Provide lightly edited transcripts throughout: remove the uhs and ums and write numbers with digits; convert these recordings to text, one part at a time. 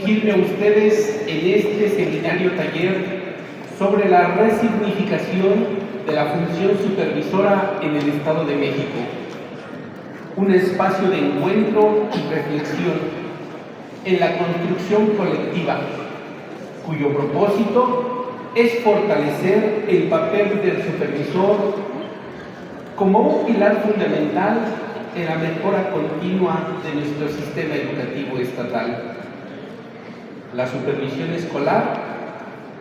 dirigirme a ustedes en este seminario taller sobre la resignificación de la función supervisora en el Estado de México, un espacio de encuentro y reflexión en la construcción colectiva, cuyo propósito es fortalecer el papel del supervisor como un pilar fundamental en la mejora continua de nuestro sistema educativo estatal. La supervisión escolar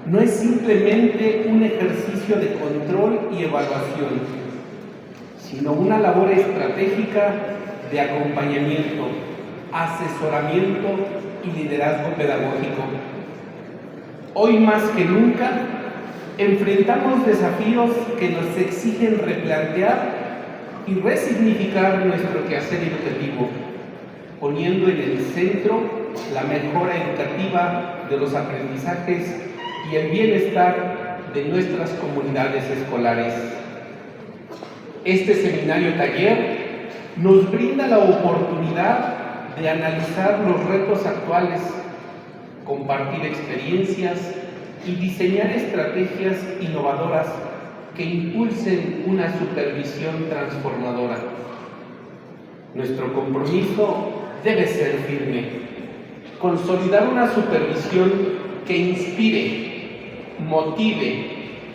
no es simplemente un ejercicio de control y evaluación, sino una labor estratégica de acompañamiento, asesoramiento y liderazgo pedagógico. Hoy más que nunca enfrentamos desafíos que nos exigen replantear y resignificar nuestro quehacer educativo, poniendo en el centro la mejora educativa de los aprendizajes y el bienestar de nuestras comunidades escolares. Este seminario taller nos brinda la oportunidad de analizar los retos actuales, compartir experiencias y diseñar estrategias innovadoras que impulsen una supervisión transformadora. Nuestro compromiso debe ser firme: consolidar una supervisión que inspire, motive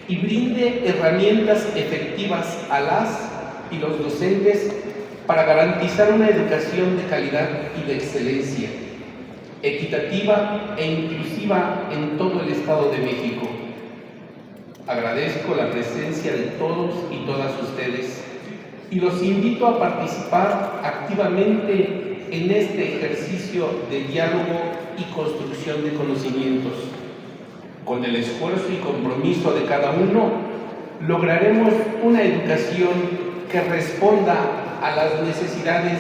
y brinde herramientas efectivas a las y los docentes para garantizar una educación de calidad y de excelencia, equitativa e inclusiva en todo el Estado de México. Agradezco la presencia de todos y todas ustedes y los invito a participar activamente en este ejercicio de diálogo y construcción de conocimientos. Con el esfuerzo y compromiso de cada uno, lograremos una educación que responda a las necesidades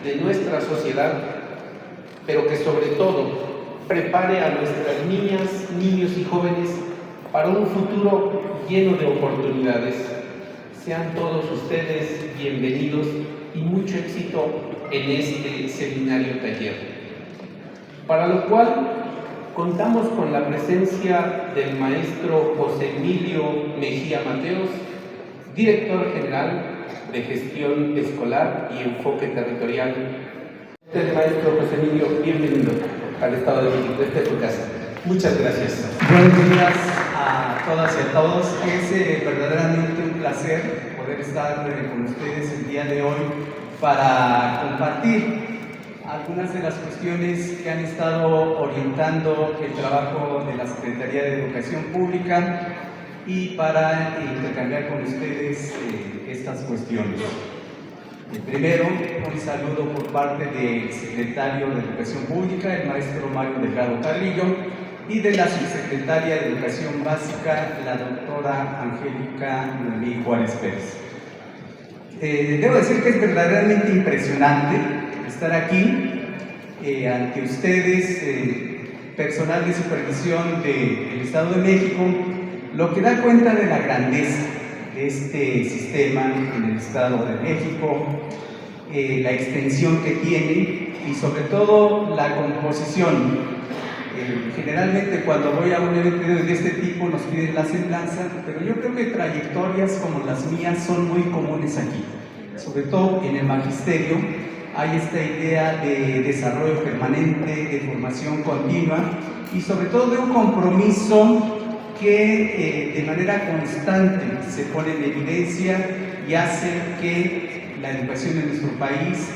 de nuestra sociedad, pero que sobre todo prepare a nuestras niñas, niños y jóvenes para un futuro lleno de oportunidades. Sean todos ustedes bienvenidos y mucho éxito en este seminario taller, para lo cual contamos con la presencia del maestro José Emilio Mejía Mateos, director general de Gestión Escolar y Enfoque Territorial. Maestro José Emilio, bienvenido al Estado de México. Esta es tu casa. Muchas gracias. Buenos días a todas y a todos. Es verdaderamente un placer poder estar con ustedes el día de hoy para compartir algunas de las cuestiones que han estado orientando el trabajo de la Secretaría de Educación Pública y para intercambiar con ustedes estas cuestiones. Primero, un saludo por parte del secretario de Educación Pública, el maestro Mario Delgado Carrillo, y de la subsecretaria de Educación Básica, la doctora Angélica Noemí Juárez Pérez. Debo decir que es verdaderamente impresionante estar aquí ante ustedes, personal de supervisión del Estado de México, lo que da cuenta de la grandeza de este sistema en el Estado de México, la extensión que tiene y sobre todo la composición. Generalmente cuando voy a un evento de este tipo nos piden la semblanza, pero yo creo que trayectorias como las mías son muy comunes aquí, sobre todo en el magisterio. Hay esta idea de desarrollo permanente, de formación continua y sobre todo de un compromiso que de manera constante se pone en evidencia y hace que la educación en nuestro país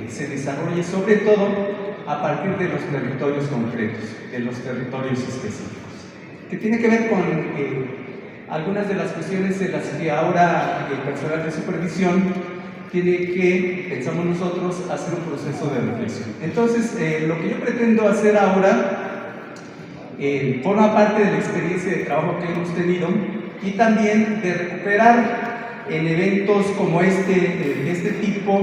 se desarrolle sobre todo a partir de los territorios concretos, de los territorios específicos, que tiene que ver con algunas de las cuestiones en las que ahora el personal de supervisión tiene que, pensamos nosotros, hacer un proceso de reflexión. Entonces, lo que yo pretendo hacer ahora forma parte de la experiencia de trabajo que hemos tenido y también de recuperar en eventos como de este tipo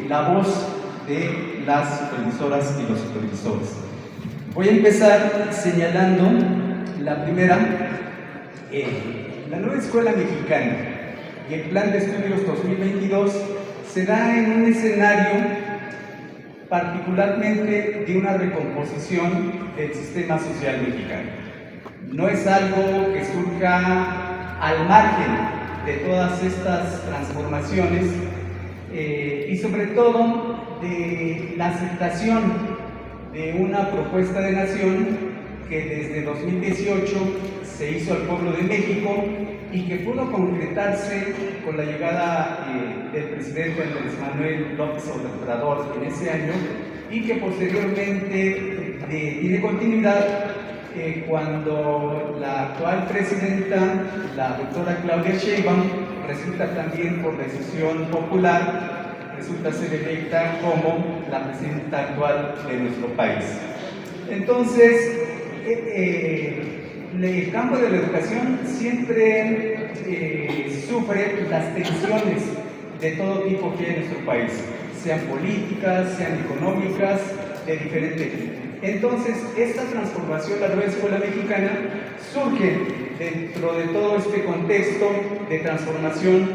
la voz de las supervisoras y los supervisores. Voy a empezar señalando la primera, la nueva escuela mexicana y el plan de estudios 2022 se da en un escenario particularmente de una recomposición del sistema social mexicano. No es algo que surja al margen de todas estas transformaciones y sobre todo de la aceptación de una propuesta de nación que desde 2018 se hizo al pueblo de México y que pudo concretarse con la llegada del presidente Andrés Manuel López Obrador en ese año y que posteriormente tiene continuidad cuando la actual presidenta, la doctora Claudia Sheinbaum, resulta también por decisión popular, resulta ser electa como la presidenta actual de nuestro país. Entonces, el campo de la educación siempre sufre las tensiones de todo tipo que hay en nuestro país, sean políticas, sean económicas, de diferente tipo. Entonces, esta transformación, la nueva escuela mexicana, surge dentro de todo este contexto de transformación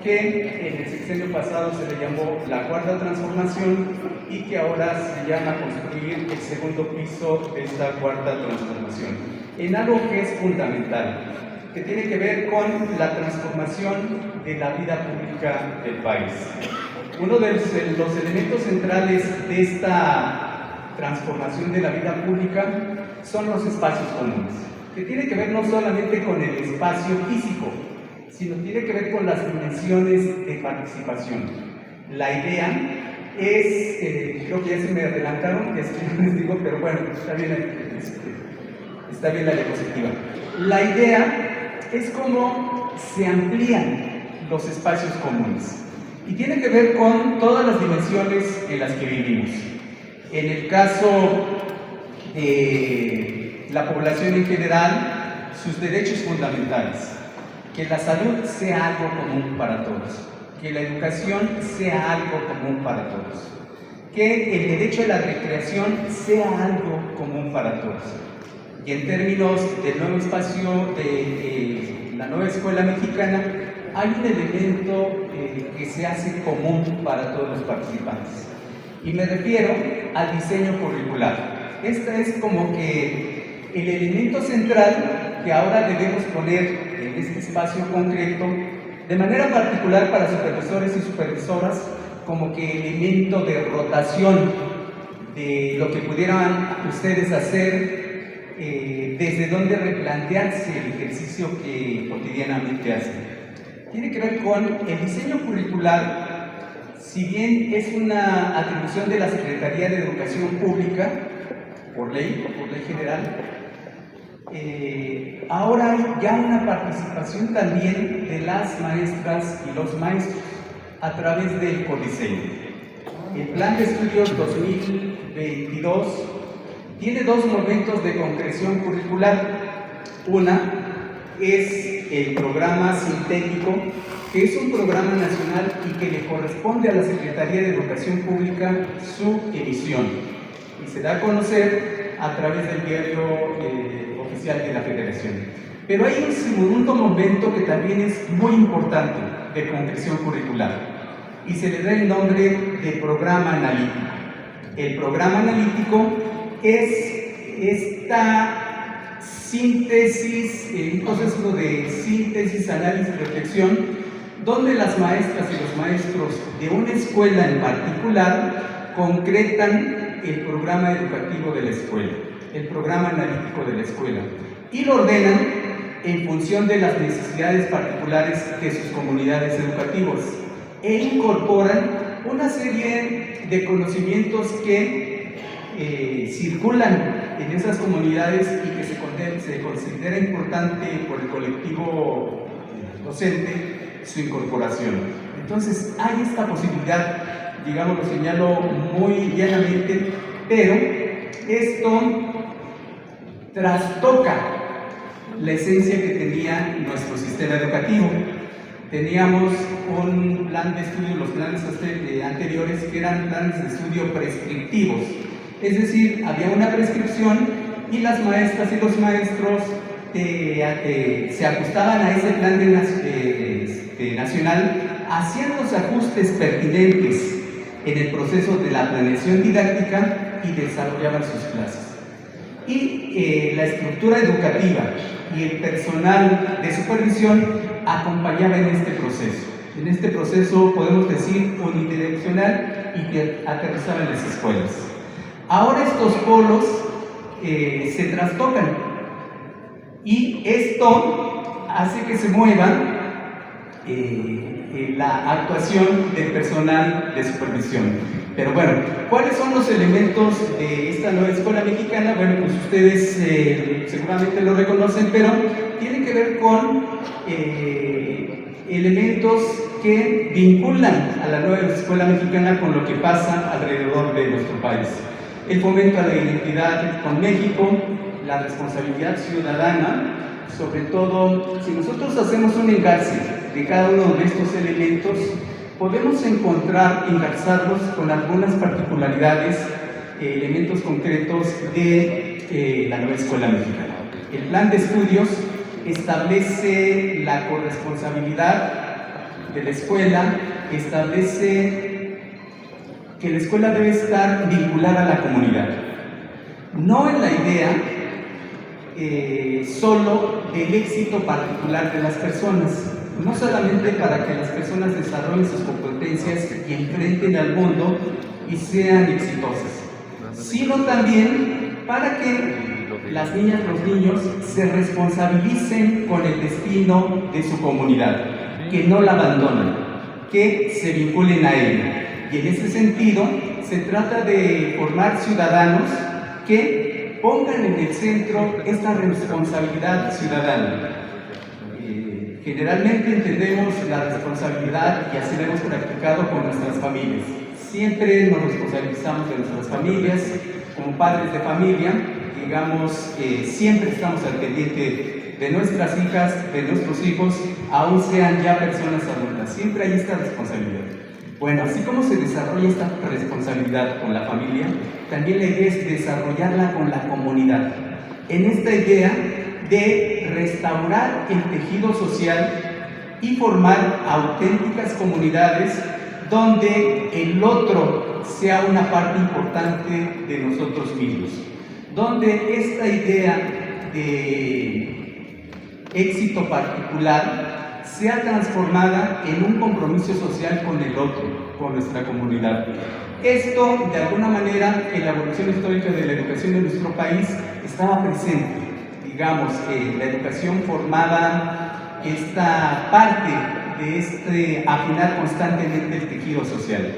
que en el sexenio pasado se le llamó la cuarta transformación y que ahora se llama construir el segundo piso de esta cuarta transformación, en algo que es fundamental, que tiene que ver con la transformación de la vida pública del país. Uno de los elementos centrales de esta transformación de la vida pública son los espacios comunes, que tiene que ver no solamente con el espacio físico, sino tiene que ver con las dimensiones de participación. La idea es, creo que ya se me adelantaron, que no les digo, pero bueno, está bien la diapositiva. La idea es cómo se amplían los espacios comunes y tiene que ver con todas las dimensiones en las que vivimos. En el caso de la población en general, sus derechos fundamentales, que la salud sea algo común para todos, que la educación sea algo común para todos, que el derecho a la recreación sea algo común para todos. Y en términos del nuevo espacio de la nueva escuela mexicana, hay un elemento que se hace común para todos los participantes. Y me refiero al diseño curricular. Este es como que el elemento central que ahora debemos poner en este espacio concreto, de manera particular para supervisores y supervisoras, como que elemento de rotación de lo que pudieran ustedes hacer, desde donde replantearse el ejercicio que cotidianamente hacen. Tiene que ver con el diseño curricular. Si bien es una atribución de la Secretaría de Educación Pública, por ley general, ahora hay ya una participación también de las maestras y los maestros a través del codiseño. El Plan de Estudios 2022 tiene dos momentos de concreción curricular. Una es el programa sintético, que es un programa nacional y que le corresponde a la Secretaría de Educación Pública su emisión. Y se da a conocer a través del diario oficial de la Federación. Pero hay un segundo momento que también es muy importante de concreción curricular y se le da el nombre de programa analítico. El programa analítico es esta síntesis, un proceso de síntesis, análisis, reflexión, donde las maestras y los maestros de una escuela en particular concretan el programa educativo de la escuela, el programa analítico de la escuela, y lo ordenan en función de las necesidades particulares de sus comunidades educativas e incorporan una serie de conocimientos que circulan en esas comunidades y que se considera importante por el colectivo docente su incorporación. Entonces hay esta posibilidad, digamos, lo señalo muy llanamente, pero esto trastoca la esencia que tenía nuestro sistema educativo. Teníamos un plan de estudio, los planes anteriores, que eran planes de estudio prescriptivos, es decir, había una prescripción y las maestras y los maestros se ajustaban a ese plan nacional, hacían los ajustes pertinentes en el proceso de la planeación didáctica y desarrollaban sus clases. Y la estructura educativa y el personal de supervisión acompañaba en este proceso. En este proceso podemos decir unidireccional y que aterrizaba en las escuelas. Ahora estos polos se trastocan y esto hace que se mueva la actuación del personal de supervisión. Pero bueno, ¿cuáles son los elementos de esta nueva escuela mexicana? Bueno, pues ustedes seguramente lo reconocen, pero tiene que ver con elementos que vinculan a la nueva escuela mexicana con lo que pasa alrededor de nuestro país. El fomento a la identidad con México, la responsabilidad ciudadana, sobre todo, si nosotros hacemos un engarce de cada uno de estos elementos, podemos engarzarlos con algunas particularidades, elementos concretos de la nueva escuela mexicana. El plan de estudios establece la corresponsabilidad de la escuela, establece que la escuela debe estar vinculada a la comunidad. No en la idea solo del éxito particular de las personas, no solamente para que las personas desarrollen sus competencias y enfrenten al mundo y sean exitosas, sino también para que las niñas y los niños se responsabilicen con el destino de su comunidad, que no la abandonen, que se vinculen a ella. Y en ese sentido se trata de formar ciudadanos que pongan en el centro esta responsabilidad ciudadana. Generalmente entendemos la responsabilidad, y así lo hemos practicado con nuestras familias. Siempre nos responsabilizamos de nuestras familias, como padres de familia, digamos, siempre estamos al pendiente de nuestras hijas, de nuestros hijos, aún sean ya personas adultas. Siempre hay esta responsabilidad. Bueno, así como se desarrolla esta responsabilidad con la familia, también la idea es desarrollarla con la comunidad. En esta idea de restaurar el tejido social y formar auténticas comunidades donde el otro sea una parte importante de nosotros mismos, donde esta idea de éxito particular sea transformada en un compromiso social con el otro, con nuestra comunidad. Esto, de alguna manera, en la evolución histórica de la educación de nuestro país estaba presente. Digamos que la educación formaba esta parte de afinar constantemente el tejido social.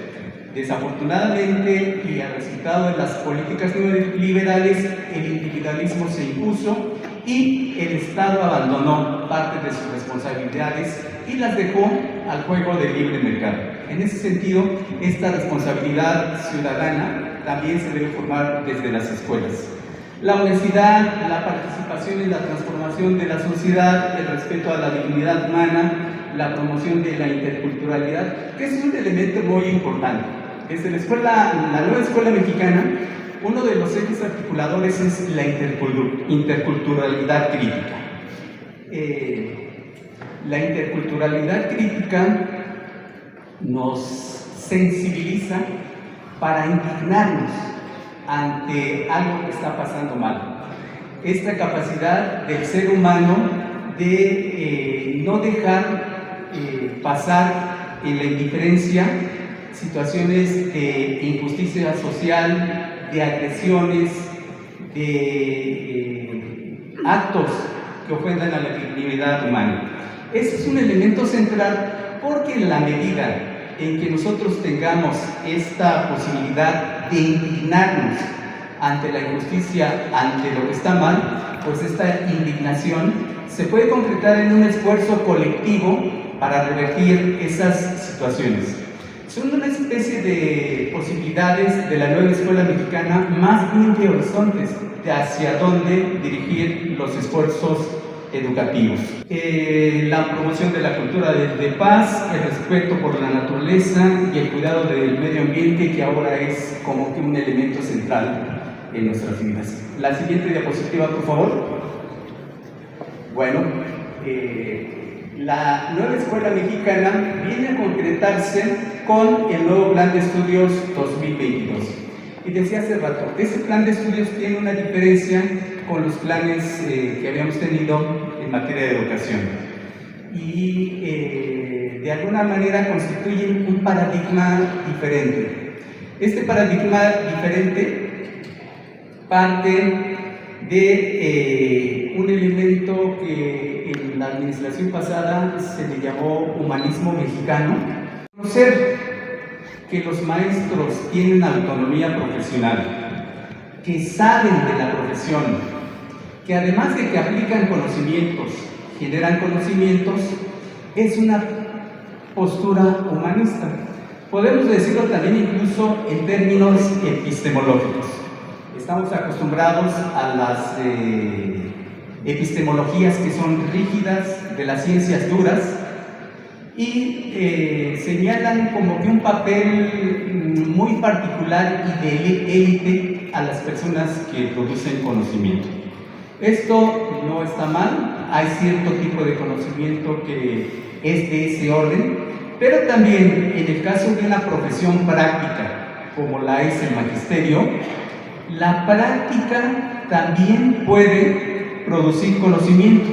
Desafortunadamente, y al resultado de las políticas neoliberales, el individualismo se impuso y el Estado abandonó parte de sus responsabilidades y las dejó al juego del libre mercado. En ese sentido, esta responsabilidad ciudadana también se debe formar desde las escuelas. La honestidad, la participación en la transformación de la sociedad, el respeto a la dignidad humana, la promoción de la interculturalidad, que es un elemento muy importante. Desde la nueva escuela mexicana, uno de los ejes articuladores es la interculturalidad crítica. La interculturalidad crítica nos sensibiliza para indignarnos ante algo que está pasando mal. Esta capacidad del ser humano de no dejar pasar en la indiferencia situaciones de injusticia social, de agresiones, de actos que ofendan a la dignidad humana. Ese es un elemento central porque en la medida en que nosotros tengamos esta posibilidad de indignarnos ante la injusticia, ante lo que está mal, pues esta indignación se puede concretar en un esfuerzo colectivo para revertir esas situaciones. Son una especie de posibilidades de la nueva escuela mexicana, más bien de horizontes, de hacia dónde dirigir los esfuerzos educativos. La promoción de la cultura de paz, el respeto por la naturaleza y el cuidado del medio ambiente, que ahora es como que un elemento central en nuestras vidas. La siguiente diapositiva, por favor. Bueno, La nueva escuela mexicana viene a concretarse con el nuevo Plan de Estudios 2022. Y decía hace rato, ese plan de estudios tiene una diferencia con los planes que habíamos tenido en materia de educación. Y de alguna manera constituyen un paradigma diferente. Este paradigma diferente parte de un elemento que en la administración pasada se le llamó humanismo mexicano. Conocer que los maestros tienen autonomía profesional, que saben de la profesión, que además de que aplican conocimientos, generan conocimientos, es una postura humanista. Podemos decirlo también incluso en términos epistemológicos. Estamos acostumbrados a las epistemologías que son rígidas, de las ciencias duras, y señalan como que un papel muy particular y de élite a las personas que producen conocimiento. Esto no está mal, hay cierto tipo de conocimiento que es de ese orden, pero también en el caso de una profesión práctica, como la es el magisterio, la práctica también puede producir conocimiento.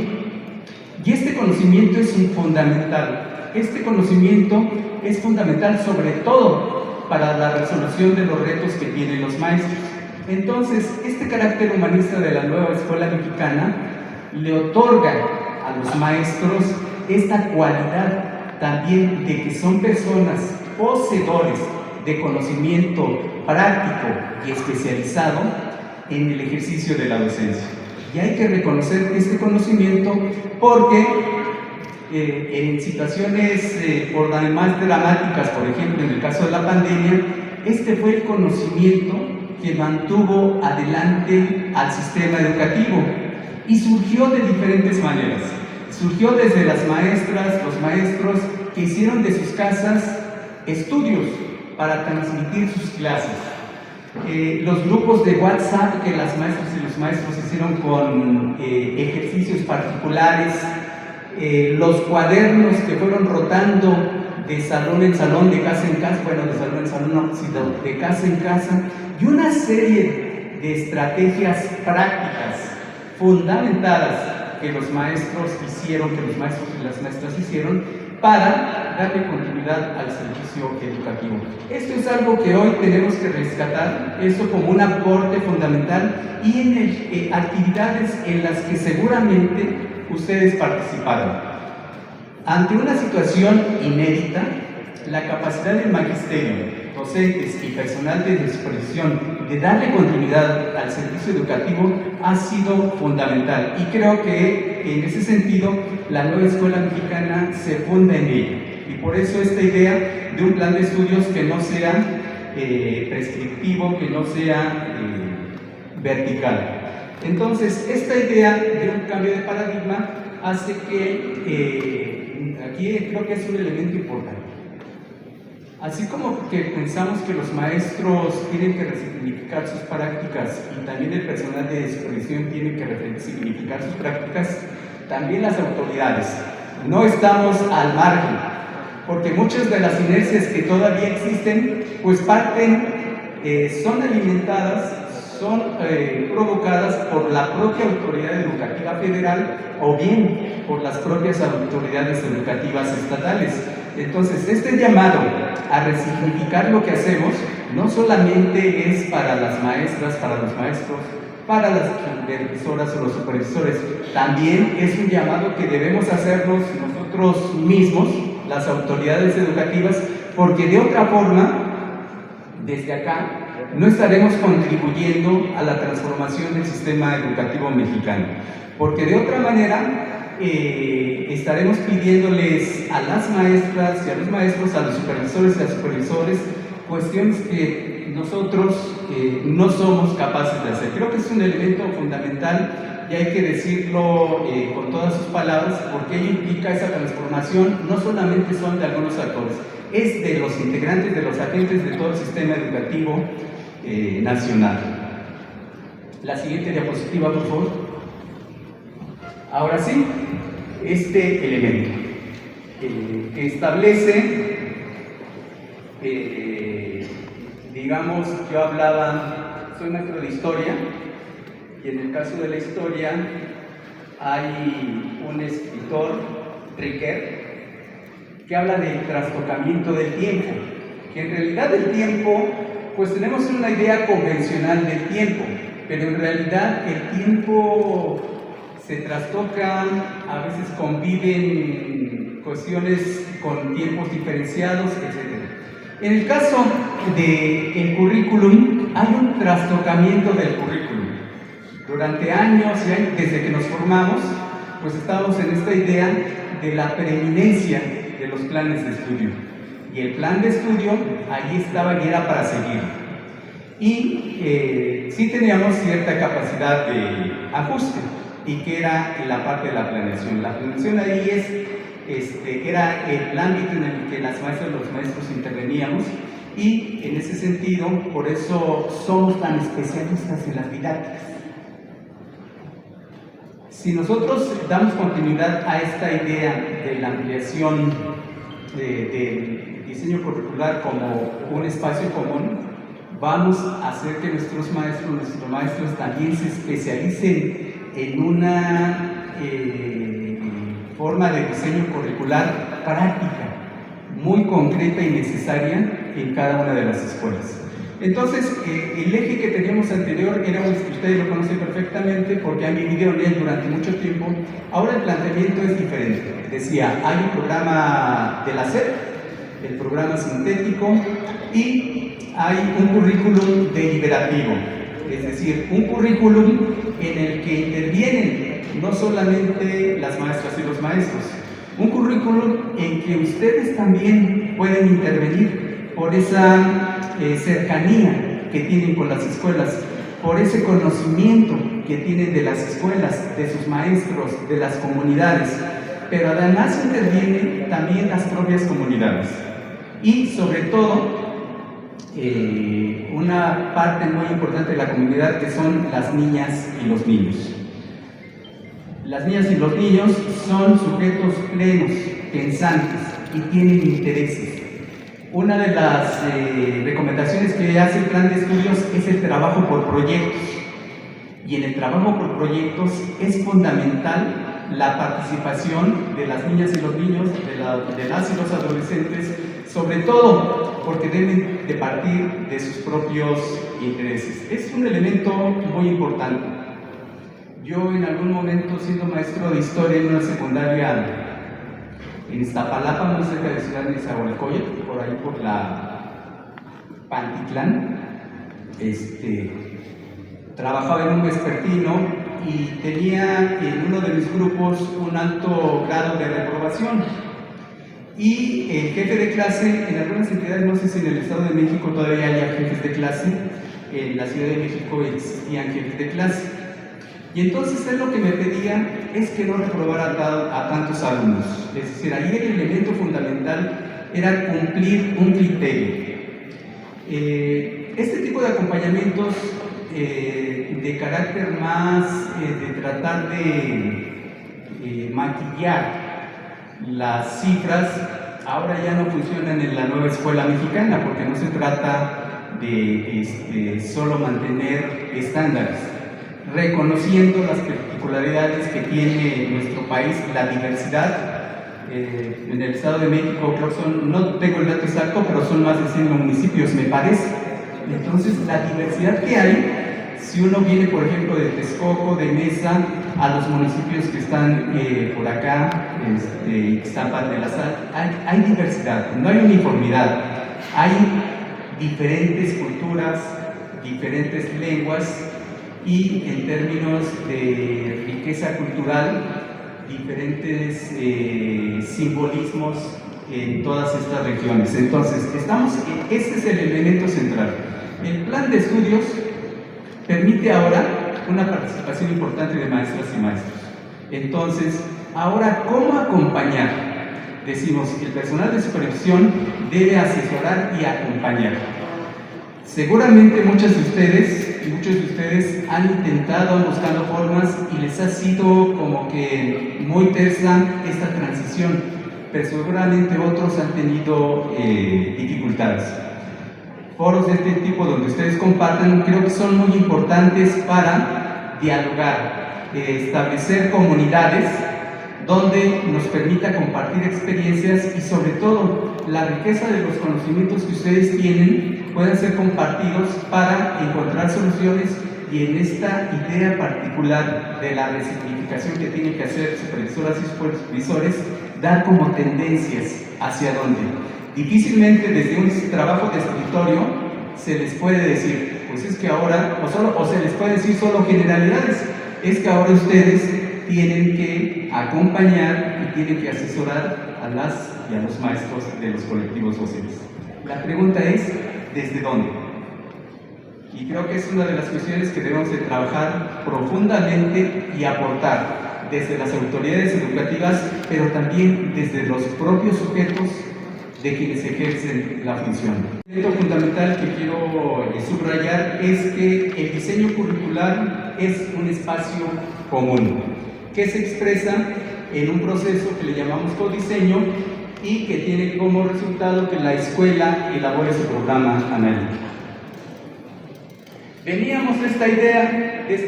Y este conocimiento es fundamental. Este conocimiento es fundamental sobre todo para la resolución de los retos que tienen los maestros. Entonces, este carácter humanista de la nueva escuela mexicana le otorga a los maestros esta cualidad también de que son personas poseedores de conocimiento práctico y especializado en el ejercicio de la docencia. Y hay que reconocer este conocimiento porque en situaciones por demás dramáticas, por ejemplo en el caso de la pandemia, este fue el conocimiento que mantuvo adelante al sistema educativo y surgió de diferentes maneras. Surgió desde las maestras, los maestros que hicieron de sus casas estudios para transmitir sus clases. Los grupos de WhatsApp que las maestras y los maestros hicieron con ejercicios particulares, los cuadernos que fueron rotando de salón en salón, de casa en casa, bueno, de salón en salón, no, sino de casa en casa, y una serie de estrategias prácticas fundamentadas que los maestros hicieron, que los maestros y las maestras hicieron para darle continuidad al servicio educativo. Esto es algo que hoy tenemos que rescatar, esto como un aporte fundamental y en actividades en las que seguramente ustedes participaron. Ante una situación inédita, la capacidad del magisterio, docentes y personal de supervisión de darle continuidad al servicio educativo ha sido fundamental y creo que en ese sentido la nueva escuela mexicana se funda en ello y por eso esta idea de un plan de estudios que no sea prescriptivo, que no sea vertical. Entonces, esta idea de un cambio de paradigma hace que aquí creo que es un elemento importante. Así como que pensamos que los maestros tienen que resignificar sus prácticas y también el personal de supervisión tiene que resignificar sus prácticas, también las autoridades. No estamos al margen, porque muchas de las inercias que todavía existen, pues son alimentadas, son provocadas por la propia autoridad educativa federal o bien por las propias autoridades educativas estatales. Entonces, este llamado a resignificar lo que hacemos no solamente es para las maestras, para los maestros, para las supervisoras o los supervisores, también es un llamado que debemos hacernos nosotros mismos, las autoridades educativas, porque de otra forma, desde acá, no estaremos contribuyendo a la transformación del sistema educativo mexicano, porque de otra manera estaremos pidiéndoles a las maestras y a los maestros, a los supervisores y a los supervisores, cuestiones que nosotros no somos capaces de hacer. Creo que es un elemento fundamental y hay que decirlo con todas sus palabras, porque ello implica esa transformación, no solamente son de algunos actores, es de los integrantes, de los agentes de todo el sistema educativo nacional. La siguiente diapositiva, por favor. Ahora sí, este elemento. que establece, digamos, yo hablaba, soy maestro de historia, y en el caso de la historia hay un escritor, Riquet, que habla del trastocamiento del tiempo, que en realidad el tiempo, pues tenemos una idea convencional del tiempo, pero en realidad el tiempo se trastoca, a veces conviven cuestiones con tiempos diferenciados, etc. En el caso del currículum, hay un trastocamiento del currículum. Durante años y años, desde que nos formamos, pues estábamos en esta idea de la preeminencia de los planes de estudio. Y el plan de estudio allí estaba y era para seguir. Y sí teníamos cierta capacidad de ajuste, y que era en la parte de la planeación. La planeación ahí era el ámbito en el que las maestras y los maestros interveníamos, y en ese sentido, por eso somos tan especialistas en las didácticas. Si nosotros damos continuidad a esta idea de la ampliación del diseño curricular como un espacio común, vamos a hacer que nuestros maestros también se especialicen en una forma de diseño curricular práctica, muy concreta y necesaria en cada una de las escuelas. Entonces, el eje que teníamos anterior era un que ustedes lo conocen perfectamente porque han vivido en él durante mucho tiempo. Ahora el planteamiento es diferente. Decía, hay un programa de la SEP, el programa sintético, y hay un currículum deliberativo, es decir, un currículum en el que intervienen no solamente las maestras y los maestros, un currículum en que ustedes también pueden intervenir por esa cercanía que tienen con las escuelas, por ese conocimiento que tienen de las escuelas, de sus maestros, de las comunidades, pero además intervienen también las propias comunidades y sobre todo una parte muy importante de la comunidad que son las niñas y los niños. Las niñas y los niños son sujetos plenos, pensantes y tienen intereses. Una de las recomendaciones que hace el plan de estudios es el trabajo por proyectos. Y en el trabajo por proyectos es fundamental la participación de las niñas y los niños, de las y los adolescentes, sobre todo porque deben de partir de sus propios intereses. Es un elemento muy importante. Yo en algún momento, siendo maestro de historia en una secundaria en Iztapalapa, muy cerca de Ciudad Nezahualcóyotl, por ahí por la Pantitlán, trabajaba en un vespertino y tenía en uno de mis grupos un alto grado de reprobación. Y el jefe de clase, en algunas entidades, no sé si en el Estado de México todavía haya jefes de clase, en la Ciudad de México existían jefes de clase. Y entonces él lo que me pedía es que no reprobara a tantos alumnos. Es decir, ahí el elemento fundamental era cumplir un criterio. Este tipo de acompañamientos de carácter más de tratar de maquillar las cifras, ahora ya no funcionan en la nueva escuela mexicana, porque no se trata de solo mantener estándares, reconociendo las particularidades que tiene nuestro país, la diversidad. En el Estado de México, creo que son, no tengo el dato exacto, pero son más de 100 municipios, me parece. Entonces, la diversidad que hay, si uno viene, por ejemplo, de Texcoco, de Mesa, a los municipios que están por acá, Ixtapan de la Sal, hay diversidad, no hay uniformidad, hay diferentes culturas, diferentes lenguas y en términos de riqueza cultural, diferentes simbolismos en todas estas regiones. Entonces, este es el elemento central. El plan de estudios permite ahora una participación importante de maestras y maestros. Entonces, ahora, ¿cómo acompañar? Decimos que el personal de supervisión debe asesorar y acompañar. Seguramente muchos de ustedes han intentado buscando formas y les ha sido como que muy tersa esta transición. pero seguramente otros han tenido dificultades. Foros de este tipo donde ustedes compartan creo que son muy importantes para dialogar, establecer comunidades donde nos permita compartir experiencias y sobre todo la riqueza de los conocimientos que ustedes tienen puedan ser compartidos para encontrar soluciones y en esta idea particular de la resignificación que tienen que hacer supervisoras y supervisores, dar como tendencias hacia dónde. Difícilmente desde un trabajo de escritorio se les puede decir, pues es que ahora, o se les puede decir solo generalidades, es que ahora ustedes tienen que acompañar y tienen que asesorar a las y a los maestros de los colectivos docentes. La pregunta es, ¿desde dónde? Y creo que es una de las cuestiones que debemos de trabajar profundamente y aportar desde las autoridades educativas, pero también desde los propios sujetos de quienes ejercen la función. El elemento fundamental que quiero subrayar es que el diseño curricular es un espacio común, que se expresa en un proceso que le llamamos codiseño y que tiene como resultado que la escuela elabore su programa analítico. Veníamos de esta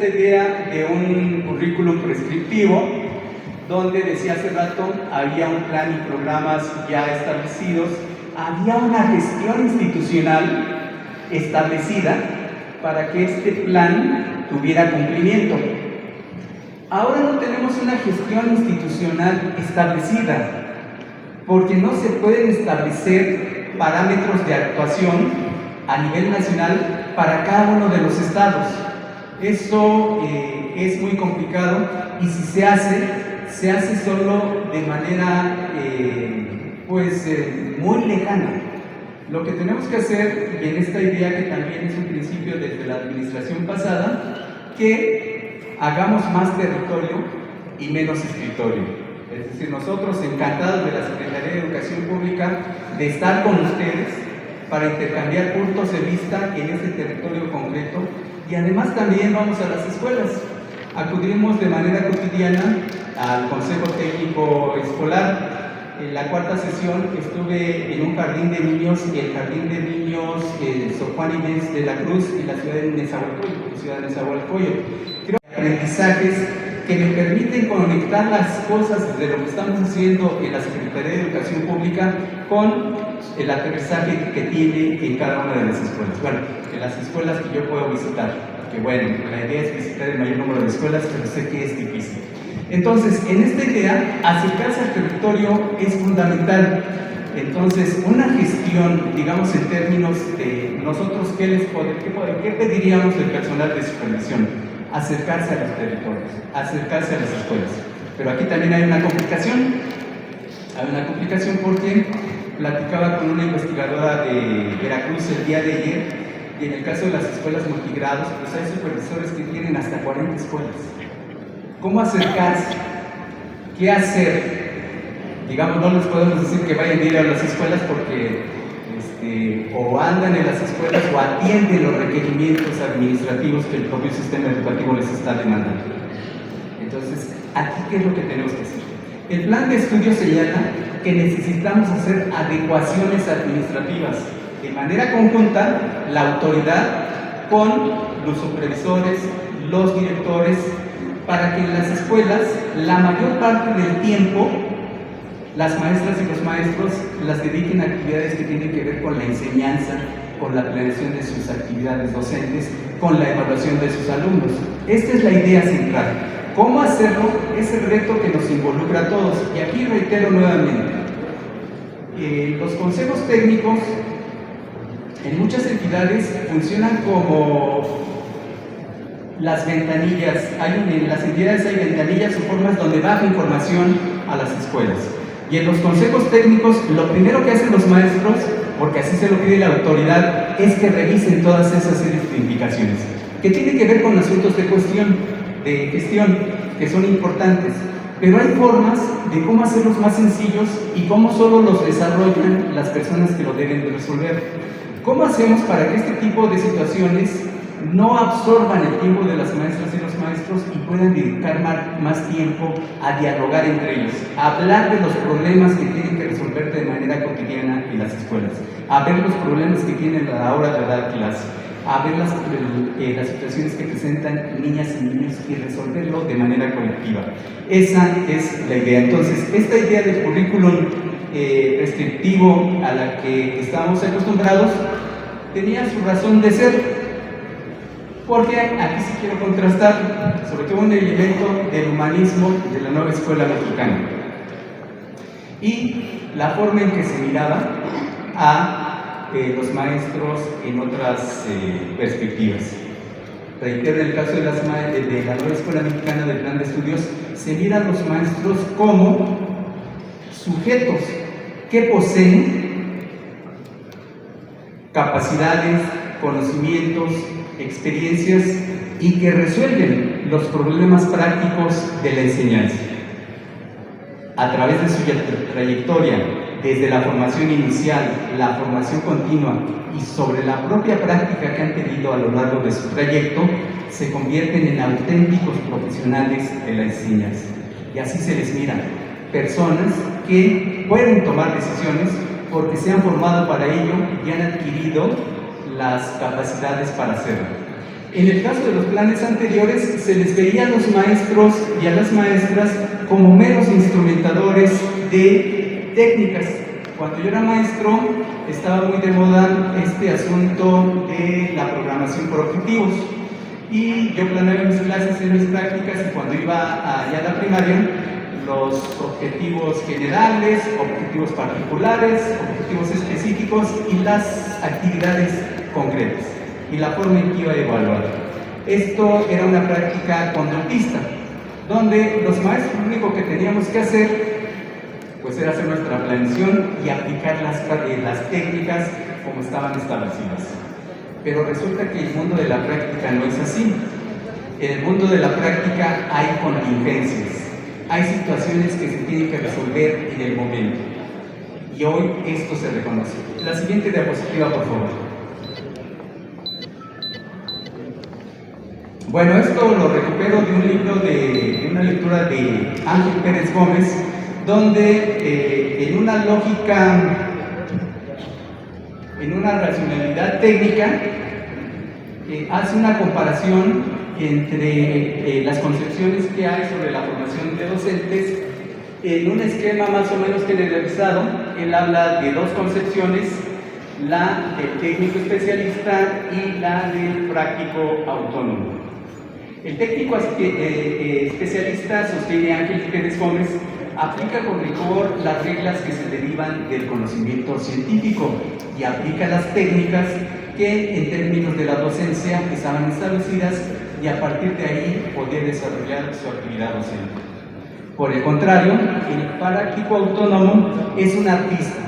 idea de un currículum prescriptivo, donde decía hace rato había un plan y programas ya establecidos, había una gestión institucional establecida para que este plan tuviera cumplimiento. Ahora no tenemos una gestión institucional establecida, porque no se pueden establecer parámetros de actuación a nivel nacional para cada uno de los estados. Eso es muy complicado y si se hace solo de manera muy lejana. Lo que tenemos que hacer, y en esta idea que también es un principio desde la administración pasada, que hagamos más territorio y menos escritorio. Es decir, nosotros encantados de la Secretaría de Educación Pública de estar con ustedes para intercambiar puntos de vista en ese territorio concreto y además también vamos a las escuelas. Acudimos de manera cotidiana al Consejo Técnico Escolar. En la cuarta sesión estuve en un jardín de niños, el jardín de niños Sor Juan Inés de la Cruz en la ciudad de Nezahualcóyotl. Creo que aprendizajes que me permiten conectar las cosas de lo que estamos haciendo en la Secretaría de Educación Pública con el aterrizaje que tiene en cada una de las escuelas. Bueno, en las escuelas que yo puedo visitar, que bueno, la idea es visitar el mayor número de escuelas, pero sé que es difícil. Entonces, en esta idea, acercarse al territorio es fundamental. Entonces, una gestión, digamos en términos de nosotros, ¿qué pediríamos del personal de supervisión? Acercarse a los territorios, acercarse a las escuelas. Pero aquí también hay una complicación. Hay una complicación porque platicaba con una investigadora de Veracruz el día de ayer, y en el caso de las escuelas multigrados, pues hay supervisores que tienen hasta 40 escuelas. ¿Cómo acercarse? ¿Qué hacer? Digamos, no les podemos decir que vayan a ir a las escuelas porque o andan en las escuelas o atienden los requerimientos administrativos que el propio sistema educativo les está demandando. Entonces, aquí, ¿qué es lo que tenemos que hacer? El plan de estudio señala que necesitamos hacer adecuaciones administrativas de manera conjunta, la autoridad con los supervisores, los directores, para que en las escuelas la mayor parte del tiempo las maestras y los maestros las dediquen a actividades que tienen que ver con la enseñanza, con la planeación de sus actividades docentes, con la evaluación de sus alumnos. Esta es la idea central. ¿Cómo hacerlo? Es el reto que nos involucra a todos. Y aquí reitero nuevamente, los consejos técnicos en muchas entidades funcionan como las ventanillas. En las entidades hay ventanillas o formas donde baja información a las escuelas. Y en los consejos técnicos, lo primero que hacen los maestros, porque así se lo pide la autoridad, es que revisen todas esas series de indicaciones, que tienen que ver con asuntos de gestión, que son importantes. Pero hay formas de cómo hacerlos más sencillos y cómo solo los desarrollan las personas que lo deben de resolver. ¿Cómo hacemos para que este tipo de situaciones no absorban el tiempo de las maestras y los maestros y puedan dedicar más tiempo a dialogar entre ellos, a hablar de los problemas que tienen que resolver de manera cotidiana en las escuelas, a ver los problemas que tienen a la hora de dar clase, a ver las situaciones que presentan niñas y niños y resolverlo de manera colectiva. Esa es la idea. Entonces, esta idea del currículum prescriptivo a la que estábamos acostumbrados tenía su razón de ser, porque aquí sí quiero contrastar sobre todo un elemento del humanismo de la nueva escuela mexicana y la forma en que se miraba a los maestros en otras perspectivas. Reitero, en el caso de la nueva escuela mexicana del plan de estudios, se miran los maestros como sujetos que poseen capacidades, conocimientos, experiencias y que resuelven los problemas prácticos de la enseñanza. A través de su trayectoria, desde la formación inicial, la formación continua y sobre la propia práctica que han tenido a lo largo de su trayecto, se convierten en auténticos profesionales de la enseñanza. Y así se les mira, personas que pueden tomar decisiones porque se han formado para ello y han adquirido las capacidades para hacerlo. En el caso de los planes anteriores, se les veía a los maestros y a las maestras como meros instrumentadores de técnicas. Cuando yo era maestro, estaba muy de moda este asunto de la programación por objetivos. Y yo planeaba mis clases en mis prácticas y cuando iba allá a la primaria, los objetivos generales, objetivos particulares, objetivos específicos y las actividades concretas y la forma en que iba a evaluar. Esto era una práctica conductista, donde los maestros lo único que teníamos que hacer pues era hacer nuestra planeación y aplicar las técnicas como estaban establecidas. Pero resulta que el mundo de la práctica no es así. En el mundo de la práctica hay contingencias, hay situaciones que se tienen que resolver en el momento. Y hoy esto se reconoce. La siguiente diapositiva, por favor. Bueno, esto lo recupero de un libro de una lectura de Ángel Pérez Gómez, donde en una lógica, en una racionalidad técnica, hace una comparación entre las concepciones que hay sobre la formación de docentes. En un esquema más o menos generalizado, él habla de dos concepciones, la del técnico especialista y la del práctico autónomo. El técnico especialista, sostiene Ángel Pérez Gómez, aplica con rigor las reglas que se derivan del conocimiento científico y aplica las técnicas que en términos de la docencia estaban establecidas y a partir de ahí podía desarrollar su actividad docente. Por el contrario, el práctico autónomo es un artista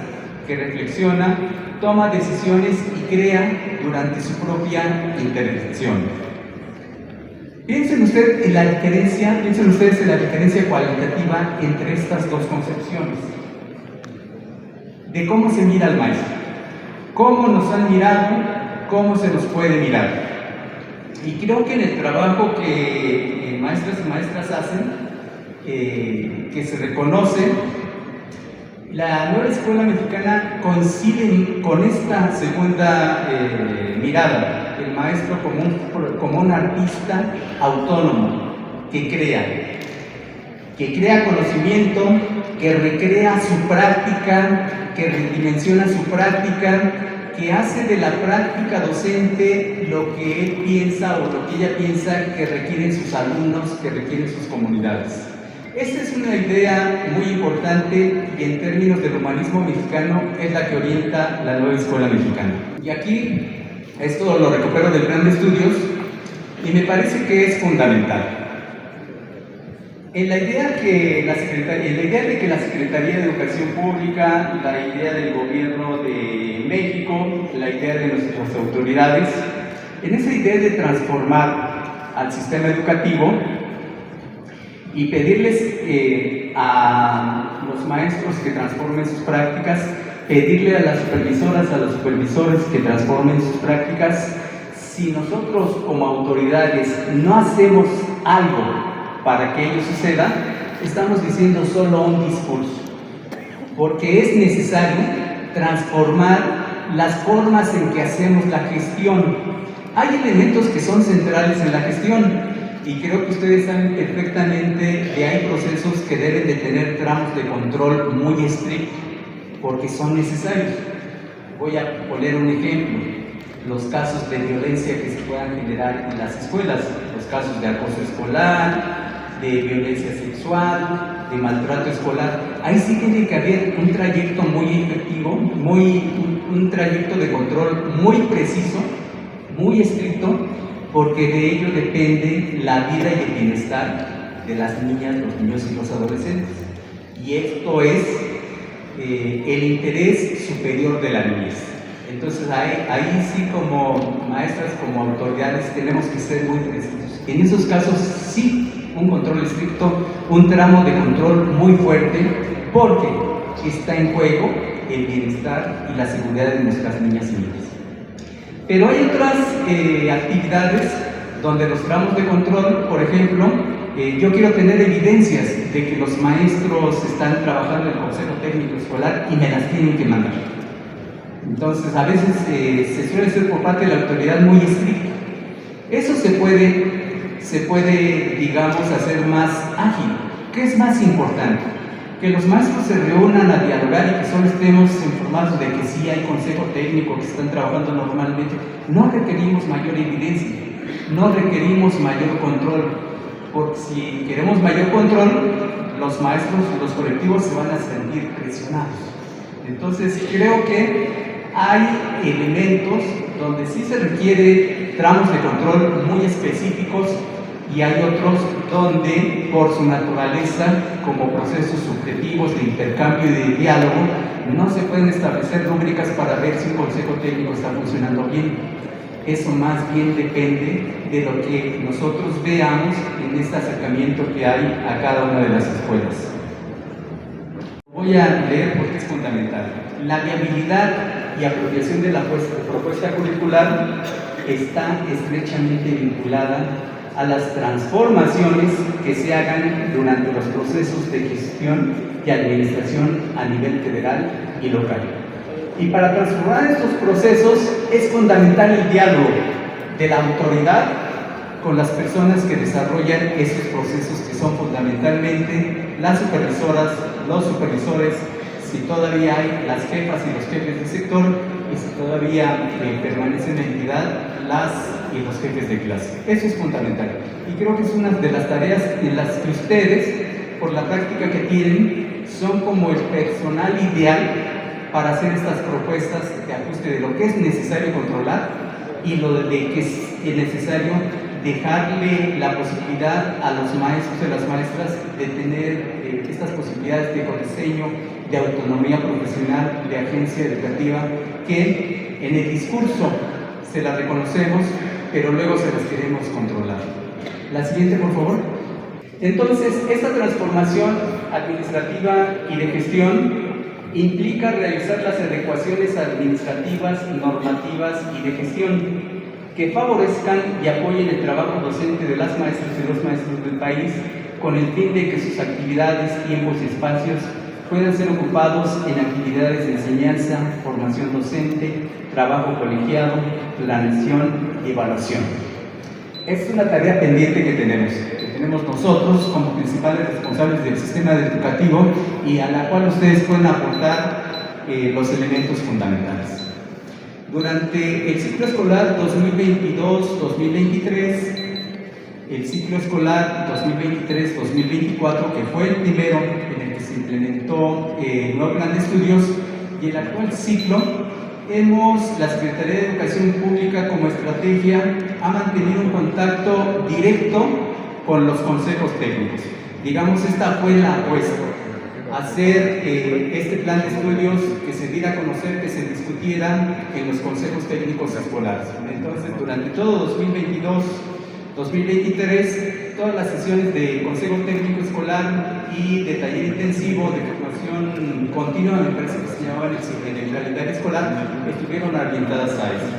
que reflexiona, toma decisiones y crea durante su propia intervención. Piensen ustedes en la diferencia cualitativa entre estas dos concepciones, de cómo se mira al maestro, cómo nos han mirado, cómo se nos puede mirar. Y creo que en el trabajo que maestros y maestras hacen, que se reconoce, la nueva escuela mexicana coincide con esta segunda mirada, el maestro como un artista autónomo que crea conocimiento, que recrea su práctica, que redimensiona su práctica, que hace de la práctica docente lo que él piensa o lo que ella piensa que requieren sus alumnos, que requieren sus comunidades. Esta es una idea muy importante y en términos del humanismo mexicano es la que orienta la nueva escuela mexicana. Y aquí, esto lo recupero del plan de estudios y me parece que es fundamental. En la idea de que la Secretaría de Educación Pública, la idea del gobierno de México, la idea de nuestras autoridades, en esa idea de transformar al sistema educativo y pedirles a los maestros que transformen sus prácticas, pedirle a las supervisoras, a los supervisores que transformen sus prácticas, si nosotros como autoridades no hacemos algo para que ello suceda, estamos diciendo solo un discurso, porque es necesario transformar las formas en que hacemos la gestión. Hay elementos que son centrales en la gestión, y creo que ustedes saben perfectamente que hay procesos que deben de tener tramos de control muy estrictos, porque son necesarios. Voy a poner un ejemplo: los casos de violencia que se puedan generar en las escuelas, los casos de acoso escolar, de violencia sexual, de maltrato escolar. Ahí sí tiene que haber un trayecto muy efectivo, un trayecto de control muy preciso, muy estricto, porque de ello depende la vida y el bienestar de las niñas, los niños y los adolescentes. Y esto es el interés superior de la niñez. Entonces ahí sí, como maestras, como autoridades, tenemos que ser muy precisos. En esos casos sí, un control estricto, un tramo de control muy fuerte, porque está en juego el bienestar y la seguridad de nuestras niñas y niños. Pero hay otras actividades donde los tramos de control, por ejemplo, yo quiero tener evidencias de que los maestros están trabajando en el consejo técnico escolar y me las tienen que mandar. Entonces, a veces se suele ser por parte de la autoridad muy estricta. Eso se puede, digamos, hacer más ágil. ¿Qué es más importante? Que los maestros se reúnan a dialogar y que solo estemos informados de que sí hay consejo técnico, que están trabajando normalmente. No requerimos mayor evidencia, no requerimos mayor control, porque si queremos mayor control, los maestros y los colectivos se van a sentir presionados. Entonces, creo que hay elementos donde sí se requiere tramos de control muy específicos, y hay otros donde, por su naturaleza, como procesos subjetivos de intercambio y de diálogo, no se pueden establecer rúbricas para ver si un consejo técnico está funcionando bien. Eso más bien depende de lo que nosotros veamos en este acercamiento que hay a cada una de las escuelas. Voy a leer porque es fundamental. La viabilidad y apropiación de la propuesta curricular está estrechamente vinculada a las transformaciones que se hagan durante los procesos de gestión y administración a nivel federal y local. Y para transformar estos procesos es fundamental el diálogo de la autoridad con las personas que desarrollan esos procesos, que son fundamentalmente las supervisoras, los supervisores, si todavía hay las jefas y los jefes de sector, y si todavía permanece en la entidad, las y los jefes de clase. Eso es fundamental. Y creo que es una de las tareas en las que ustedes, por la práctica que tienen, son como el personal ideal para hacer estas propuestas de ajuste de lo que es necesario controlar y lo de que es necesario dejarle la posibilidad a los maestros y a las maestras de tener estas posibilidades de codiseño, de autonomía profesional, de agencia educativa, que en el discurso se las reconocemos, pero luego se las queremos controlar. La siguiente, por favor. Entonces, esta transformación administrativa y de gestión implica realizar las adecuaciones administrativas, normativas y de gestión que favorezcan y apoyen el trabajo docente de las maestras y los maestros del país, con el fin de que sus actividades, tiempos y espacios puedan ser ocupados en actividades de enseñanza, formación docente, trabajo colegiado, planeación y evaluación. Esta es una tarea pendiente que tenemos nosotros como principales responsables del sistema educativo y a la cual ustedes pueden aportar los elementos fundamentales. Durante el ciclo escolar 2022-2023, el ciclo escolar 2023-2024, que fue el primero en el que se implementó el nuevo plan de estudios, y el actual ciclo, la Secretaría de Educación Pública como estrategia ha mantenido un contacto directo con los consejos técnicos. Digamos, esta fue la apuesta, hacer este plan de estudios que se diera a conocer, que se discutiera en los consejos técnicos escolares. Entonces, durante todo 2022-2023, todas las sesiones de consejo técnico escolar y de taller intensivo de formación continua, me parece que se llamaba en el calendario escolar, estuvieron orientadas a eso.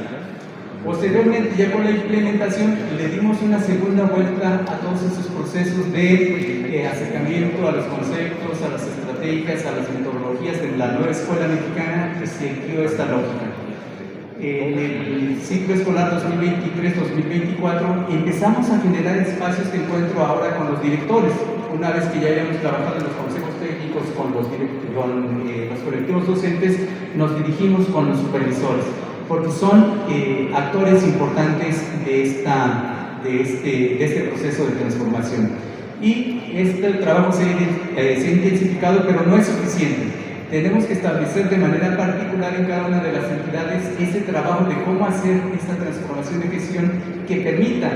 Posteriormente, ya con la implementación, le dimos una segunda vuelta a todos esos procesos de acercamiento a los conceptos, a las estrategias, a las metodologías de la nueva escuela mexicana que siguió esta lógica. En el ciclo escolar 2023-2024 empezamos a generar espacios de encuentro ahora con los directores. Una vez que ya habíamos trabajado en los consejos técnicos con los colectivos docentes, nos dirigimos con los supervisores, porque son actores importantes de este proceso de transformación. Y este trabajo se ha intensificado, pero no es suficiente. Tenemos que establecer de manera particular en cada una de las entidades ese trabajo de cómo hacer esta transformación de gestión que permita,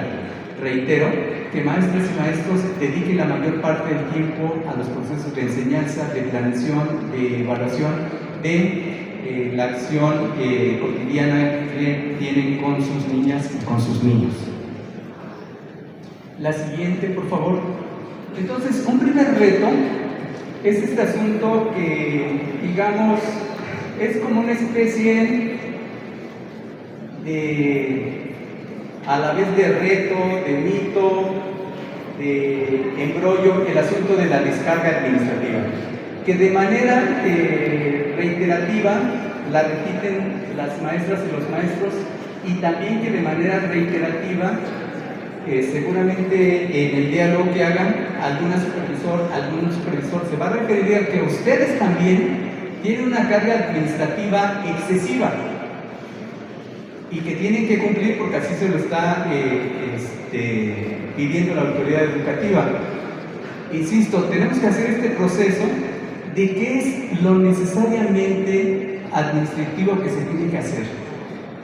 reitero, que maestras y maestros dediquen la mayor parte del tiempo a los procesos de enseñanza, de planeación, de evaluación, de la acción cotidiana que tienen con sus niñas y con sus niños. La siguiente, por favor. Entonces, un primer reto es este asunto que, digamos, es como una especie de, a la vez de reto, de mito, de embrollo, el asunto de la descarga administrativa, que de manera reiterativa la repiten las maestras y los maestros, y también que de manera reiterativa seguramente en el diálogo que hagan algún supervisor se va a referir a que ustedes también tienen una carga administrativa excesiva y que tienen que cumplir porque así se lo está pidiendo la autoridad educativa. Insisto, tenemos que hacer este proceso de qué es lo necesariamente administrativo que se tiene que hacer.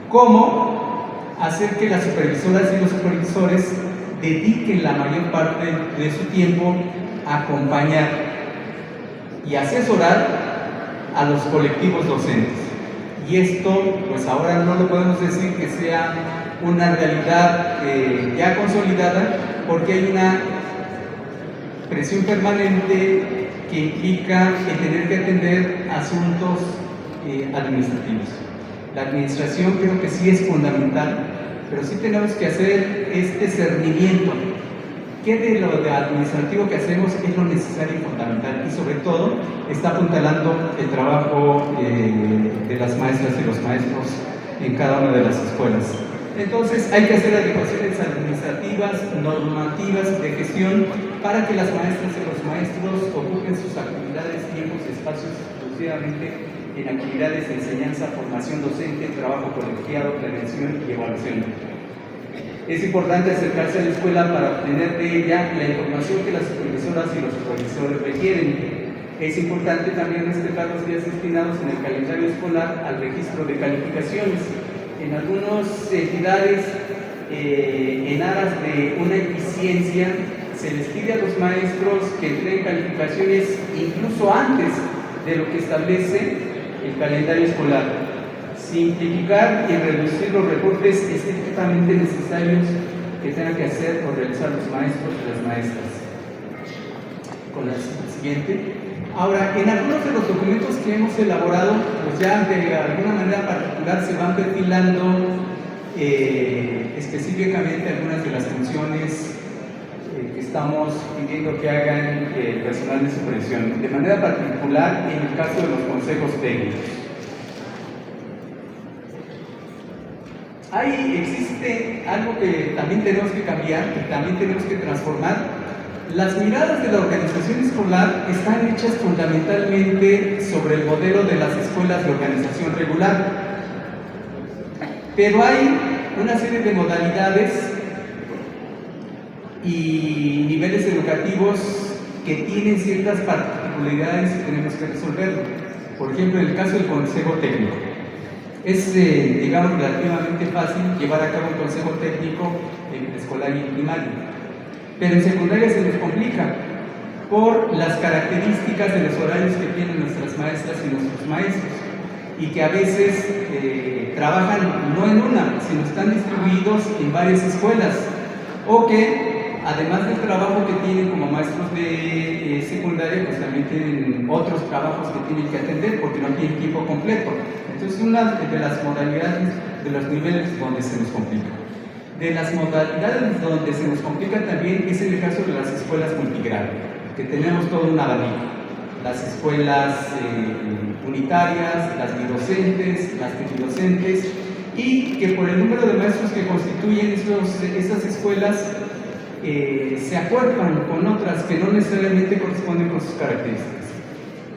¿Cómo hacer que las supervisoras y los supervisores dediquen la mayor parte de su tiempo a acompañar y asesorar a los colectivos docentes? Y esto, pues ahora no lo podemos decir que sea una realidad ya consolidada, porque hay una presión permanente que implica el tener que atender asuntos administrativos. La administración creo que sí es fundamental, pero sí tenemos que hacer este cernimiento. ¿Qué de lo de administrativo que hacemos es lo necesario y fundamental? Y sobre todo está apuntalando el trabajo de las maestras y los maestros en cada una de las escuelas. Entonces hay que hacer adecuaciones administrativas, normativas de gestión para que las maestras y los maestros ocupen sus actividades, tiempos y espacios exclusivamente en actividades de enseñanza, formación docente, trabajo colegiado, prevención y evaluación. Es importante acercarse a la escuela para obtener de ella la información que las supervisoras y los supervisores requieren. Es importante también respetar los días destinados en el calendario escolar al registro de calificaciones. En algunas entidades, en aras de una eficiencia, se les pide a los maestros que entreguen calificaciones incluso antes de lo que establece el calendario escolar. Simplificar y reducir los reportes estrictamente necesarios que tengan que hacer o realizar los maestros y las maestras. Con la siguiente. Ahora, en algunos de los documentos que hemos elaborado, pues ya de alguna manera particular se van perfilando específicamente algunas de las funciones que estamos pidiendo que hagan el personal de supervisión, de manera particular en el caso de los consejos técnicos. Existe algo que también tenemos que cambiar, que también tenemos que transformar. Las miradas de la organización escolar están hechas fundamentalmente sobre el modelo de las escuelas de organización regular, pero hay una serie de modalidades y niveles educativos que tienen ciertas particularidades y tenemos que resolverlo. Por ejemplo, en el caso del consejo técnico, es, digamos, relativamente fácil llevar a cabo un consejo técnico en escolar y primario, pero en secundaria se nos complica por las características de los horarios que tienen nuestras maestras y nuestros maestros, y que a veces trabajan no en una, sino están distribuidos en varias escuelas, o que además del trabajo que tienen como maestros de secundaria, pues también se meten en otros trabajos que tienen que atender porque no tienen tiempo completo. Entonces, una de las modalidades de los niveles donde se nos complica. De las modalidades donde se nos complica también es en el caso de las escuelas multigrado, que tenemos todo un abanico. Las escuelas unitarias, las bidocentes, las tridocentes, y que por el número de maestros que constituyen esas escuelas se acuerpan con otras que no necesariamente corresponden con sus características.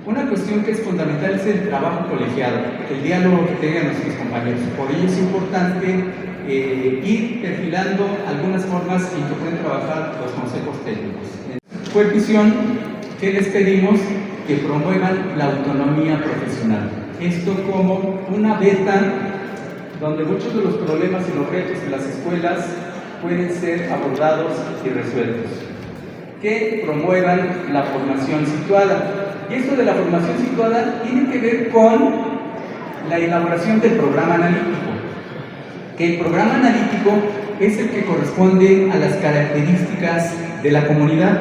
Una cuestión que es fundamental es el trabajo colegiado, el diálogo que tengan nuestros compañeros. Por ello es importante ir perfilando algunas formas en que pueden trabajar los consejos técnicos. En supervisión, ¿qué les pedimos? Que promuevan la autonomía profesional. Esto como una beta donde muchos de los problemas y los retos de las escuelas pueden ser abordados y resueltos. Que promuevan la formación situada. Y esto de la formación situada tiene que ver con la elaboración del programa analítico. Que el programa analítico es el que corresponde a las características de la comunidad.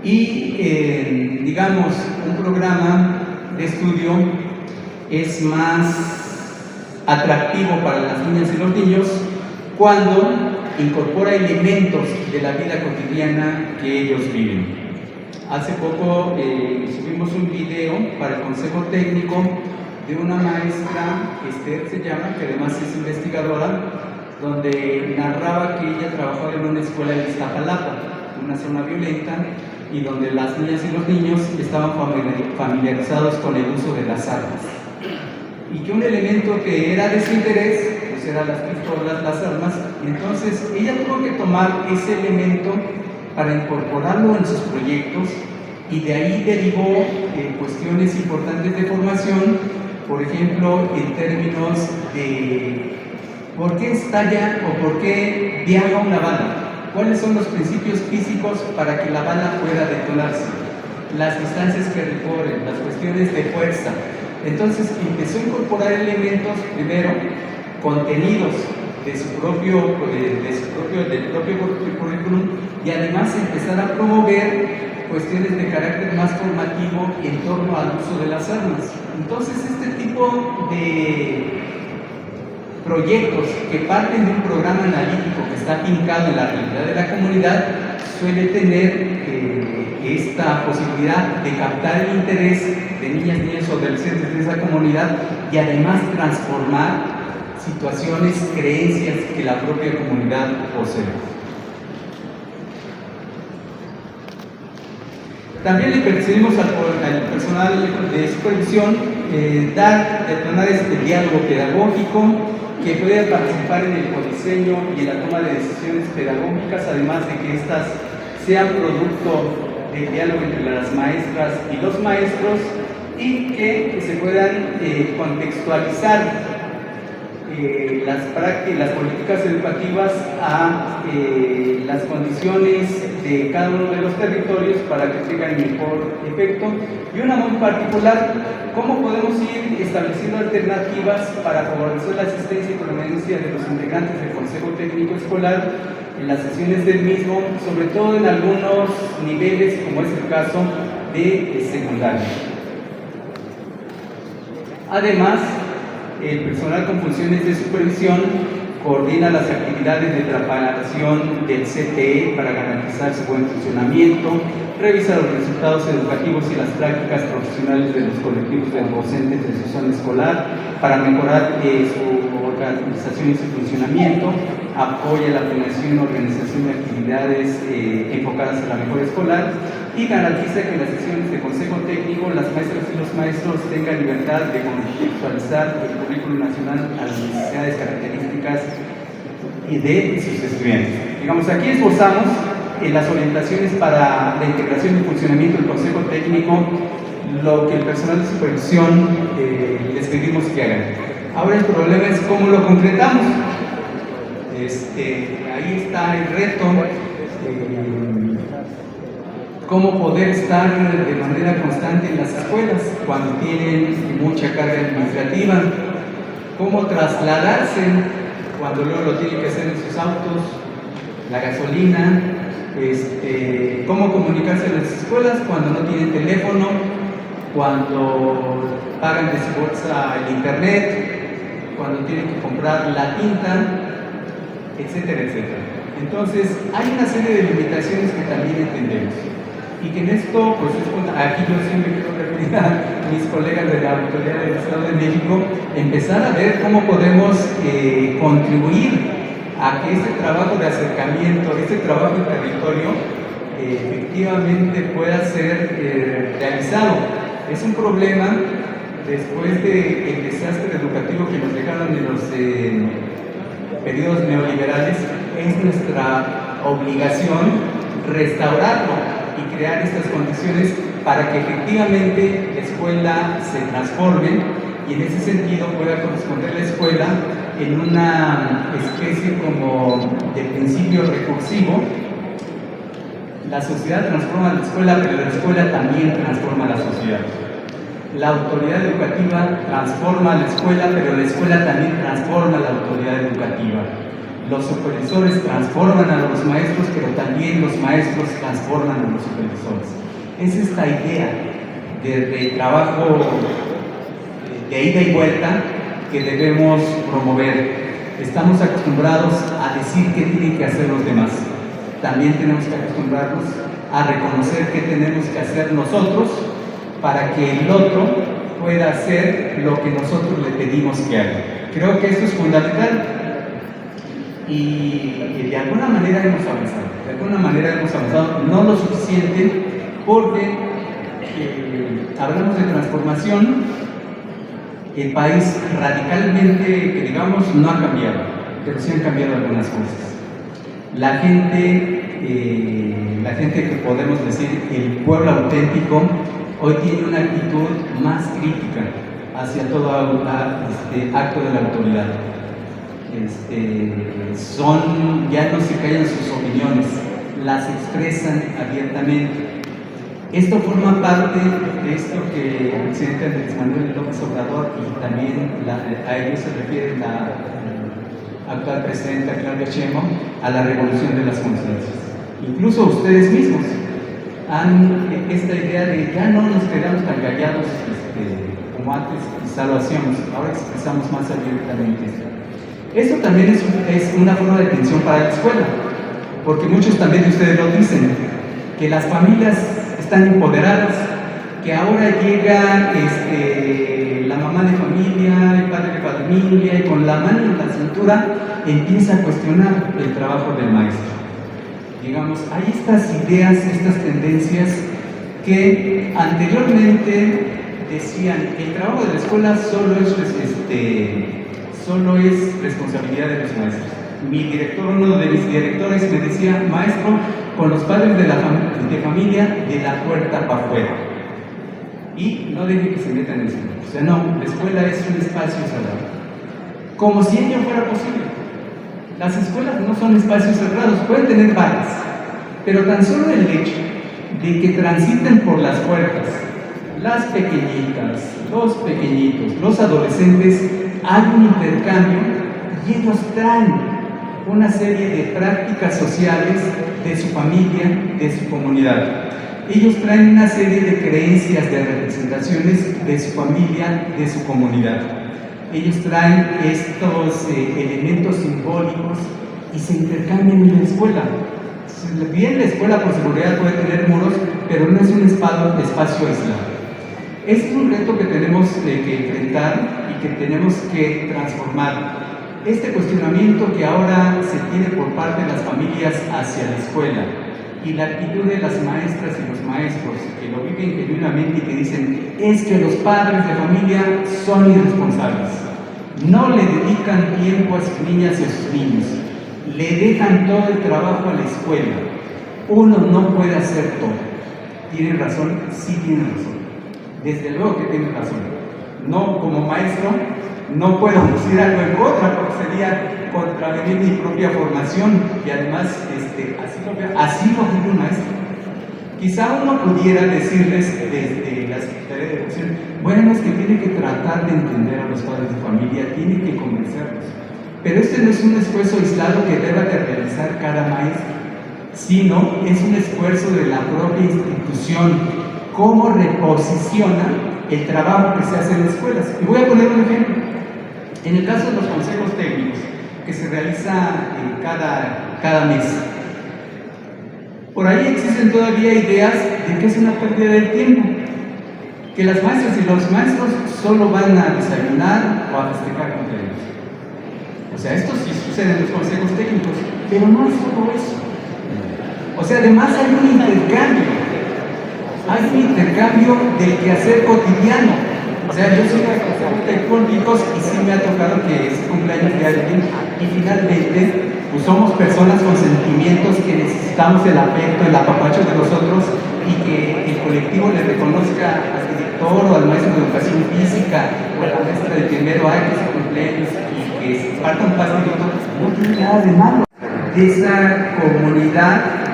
Y digamos, un programa de estudio es más atractivo para las niñas y los niños cuando incorpora elementos de la vida cotidiana que ellos viven. Hace poco subimos un video para el consejo técnico de una maestra, Esther se llama, que además es investigadora, donde narraba que ella trabajaba en una escuela en Iztapalapa, una zona violenta, y donde las niñas y los niños estaban familiarizados con el uso de las armas. Y que un elemento que era de su interés, pues eran las pistolas, las armas, y entonces ella tuvo que tomar ese elemento para incorporarlo en sus proyectos, y de ahí derivó cuestiones importantes de formación, por ejemplo, en términos de por qué estalla o por qué viaja una bala. ¿Cuáles son los principios físicos para que la bala pueda detonarse? Las distancias que recorren, las cuestiones de fuerza. Entonces empezó a incorporar elementos, primero, contenidos del propio currículum, y además empezar a promover cuestiones de carácter más formativo en torno al uso de las armas. Entonces este tipo de proyectos que parten de un programa analítico que está afincado en la realidad de la comunidad suele tener esta posibilidad de captar el interés de niñas, niños o adolescentes de esa comunidad, y además transformar situaciones, creencias que la propia comunidad posee. También le pedimos al personal de supervisión detonar este diálogo pedagógico, que pueda participar en el codiseño y en la toma de decisiones pedagógicas, además de que éstas sean producto del diálogo entre las maestras y los maestros, y que se puedan contextualizar las políticas educativas a las condiciones de cada uno de los territorios para que tengan mejor efecto. Y una muy particular, cómo podemos ir estableciendo alternativas para favorecer la asistencia y permanencia de los integrantes del Consejo Técnico Escolar en las sesiones del mismo, sobre todo en algunos niveles, como es el caso de secundaria. Además, el personal con funciones de supervisión coordina las actividades de preparación del CTE para garantizar su buen funcionamiento, revisa los resultados educativos y las prácticas profesionales de los colectivos de docentes de su zona escolar para mejorar su organización y su funcionamiento, apoya la planeación y organización de actividades enfocadas a la mejora escolar, y garantiza que en las sesiones de consejo técnico las maestras y los maestros tengan libertad de contextualizar el currículo nacional a las necesidades características y de sus estudiantes. Digamos, aquí esbozamos las orientaciones para la integración y funcionamiento del consejo técnico, lo que el personal de supervisión les pedimos que hagan. Ahora el problema es cómo lo concretamos. Ahí está el reto. Cómo poder estar de manera constante en las escuelas cuando tienen mucha carga administrativa, cómo trasladarse cuando luego lo tienen que hacer en sus autos, la gasolina, cómo comunicarse en las escuelas cuando no tienen teléfono, cuando pagan de su bolsa el internet, cuando tienen que comprar la tinta, etcétera, etcétera. Entonces, hay una serie de limitaciones que también entendemos. Y que en esto, pues aquí yo siempre quiero referir a mis colegas de la Autoridad del Estado de México, empezar a ver cómo podemos contribuir a que este trabajo de acercamiento, este trabajo en territorio, efectivamente pueda ser realizado. Es un problema, después del desastre educativo que nos dejaron en los periodos neoliberales, es nuestra obligación restaurarlo y crear estas condiciones para que efectivamente la escuela se transforme y en ese sentido pueda corresponder la escuela en una especie como de principio recursivo. La sociedad transforma la escuela, pero la escuela también transforma la sociedad. La autoridad educativa transforma la escuela, pero la escuela también transforma la autoridad educativa. Los supervisores transforman a los maestros, pero también los maestros transforman a los supervisores. Es esta idea de trabajo de ida y vuelta que debemos promover. Estamos acostumbrados a decir qué tienen que hacer los demás. También tenemos que acostumbrarnos a reconocer qué tenemos que hacer nosotros para que el otro pueda hacer lo que nosotros le pedimos que haga. Creo que esto es fundamental. Y de alguna manera hemos avanzado, no lo suficiente, porque hablamos de transformación, el país radicalmente, que digamos, no ha cambiado, pero sí han cambiado algunas cosas. La gente que podemos decir el pueblo auténtico, hoy tiene una actitud más crítica hacia todo acto de la autoridad. Ya no se callan sus opiniones, las expresan abiertamente. Esto forma parte de esto que el presidente Andrés Manuel López Obrador, y también a ello se refiere la actual presidenta Claudia Sheinbaum, a la revolución de las conciencias. Incluso ustedes mismos han esta idea de ya no nos quedamos tan callados como antes quizá lo hacíamos, ahora expresamos más abiertamente esto. Esto también es una forma de atención para la escuela, porque muchos también de ustedes lo dicen, que las familias están empoderadas, que ahora llega la mamá de familia, el padre de familia, y con la mano en la cintura empieza a cuestionar el trabajo del maestro. Digamos, hay estas ideas, estas tendencias que anteriormente decían que el trabajo de la escuela solo es responsabilidad de los maestros. Uno de mis directores me decía, maestro, con los padres de familia, de la puerta para afuera. Y no deje que se metan en eso. O sea, no, la escuela es un espacio cerrado. Como si ello fuera posible. Las escuelas no son espacios cerrados, pueden tener bares, pero tan solo el hecho de que transiten por las puertas las pequeñitas, los pequeñitos, los adolescentes, hay un intercambio y ellos traen una serie de prácticas sociales de su familia, de su comunidad. Ellos traen una serie de creencias, de representaciones de su familia, de su comunidad. Ellos traen estos elementos simbólicos y se intercambian en la escuela. Bien, la escuela por seguridad puede tener muros, pero no es un espacio aislado. Este es un reto que tenemos que enfrentar y que tenemos que transformar. Este cuestionamiento que ahora se tiene por parte de las familias hacia la escuela y la actitud de las maestras y los maestros que lo viven genuinamente y que dicen es que los padres de familia son irresponsables, no le dedican tiempo a sus niñas y a sus niños, le dejan todo el trabajo a la escuela. Uno no puede hacer todo. ¿Tienen razón? Sí tienen razón. Desde luego que tienen razón. No, como maestro, no puedo decir algo en contra porque sería contravenir mi propia formación y además así lo dice un maestro. Quizá uno pudiera decirles desde la Secretaría de Educación, bueno, es que tiene que tratar de entender a los padres de familia, tiene que convencerlos. Pero este no es un esfuerzo aislado que deba de realizar cada maestro. sino es un esfuerzo de la propia institución, cómo reposiciona el trabajo que se hace en las escuelas. Y voy a poner un ejemplo. En el caso de los consejos técnicos, que se realiza cada mes, por ahí existen todavía ideas de que es una pérdida del tiempo, que las maestras y los maestros solo van a desayunar o a festejar cumpleaños. O sea, esto sí sucede en los consejos técnicos, pero no es solo eso. O sea, además hay un intercambio del quehacer cotidiano. O sea, yo soy técnicos y sí me ha tocado que es cumpleaños de alguien y finalmente pues somos personas con sentimientos que necesitamos el afecto, el apapacho de los otros y que el colectivo le reconozca al director o al maestro de educación física o a la maestra de primero A que es cumpleaños y que se parta un pastelito, no tiene nada de malo. De esa comunidad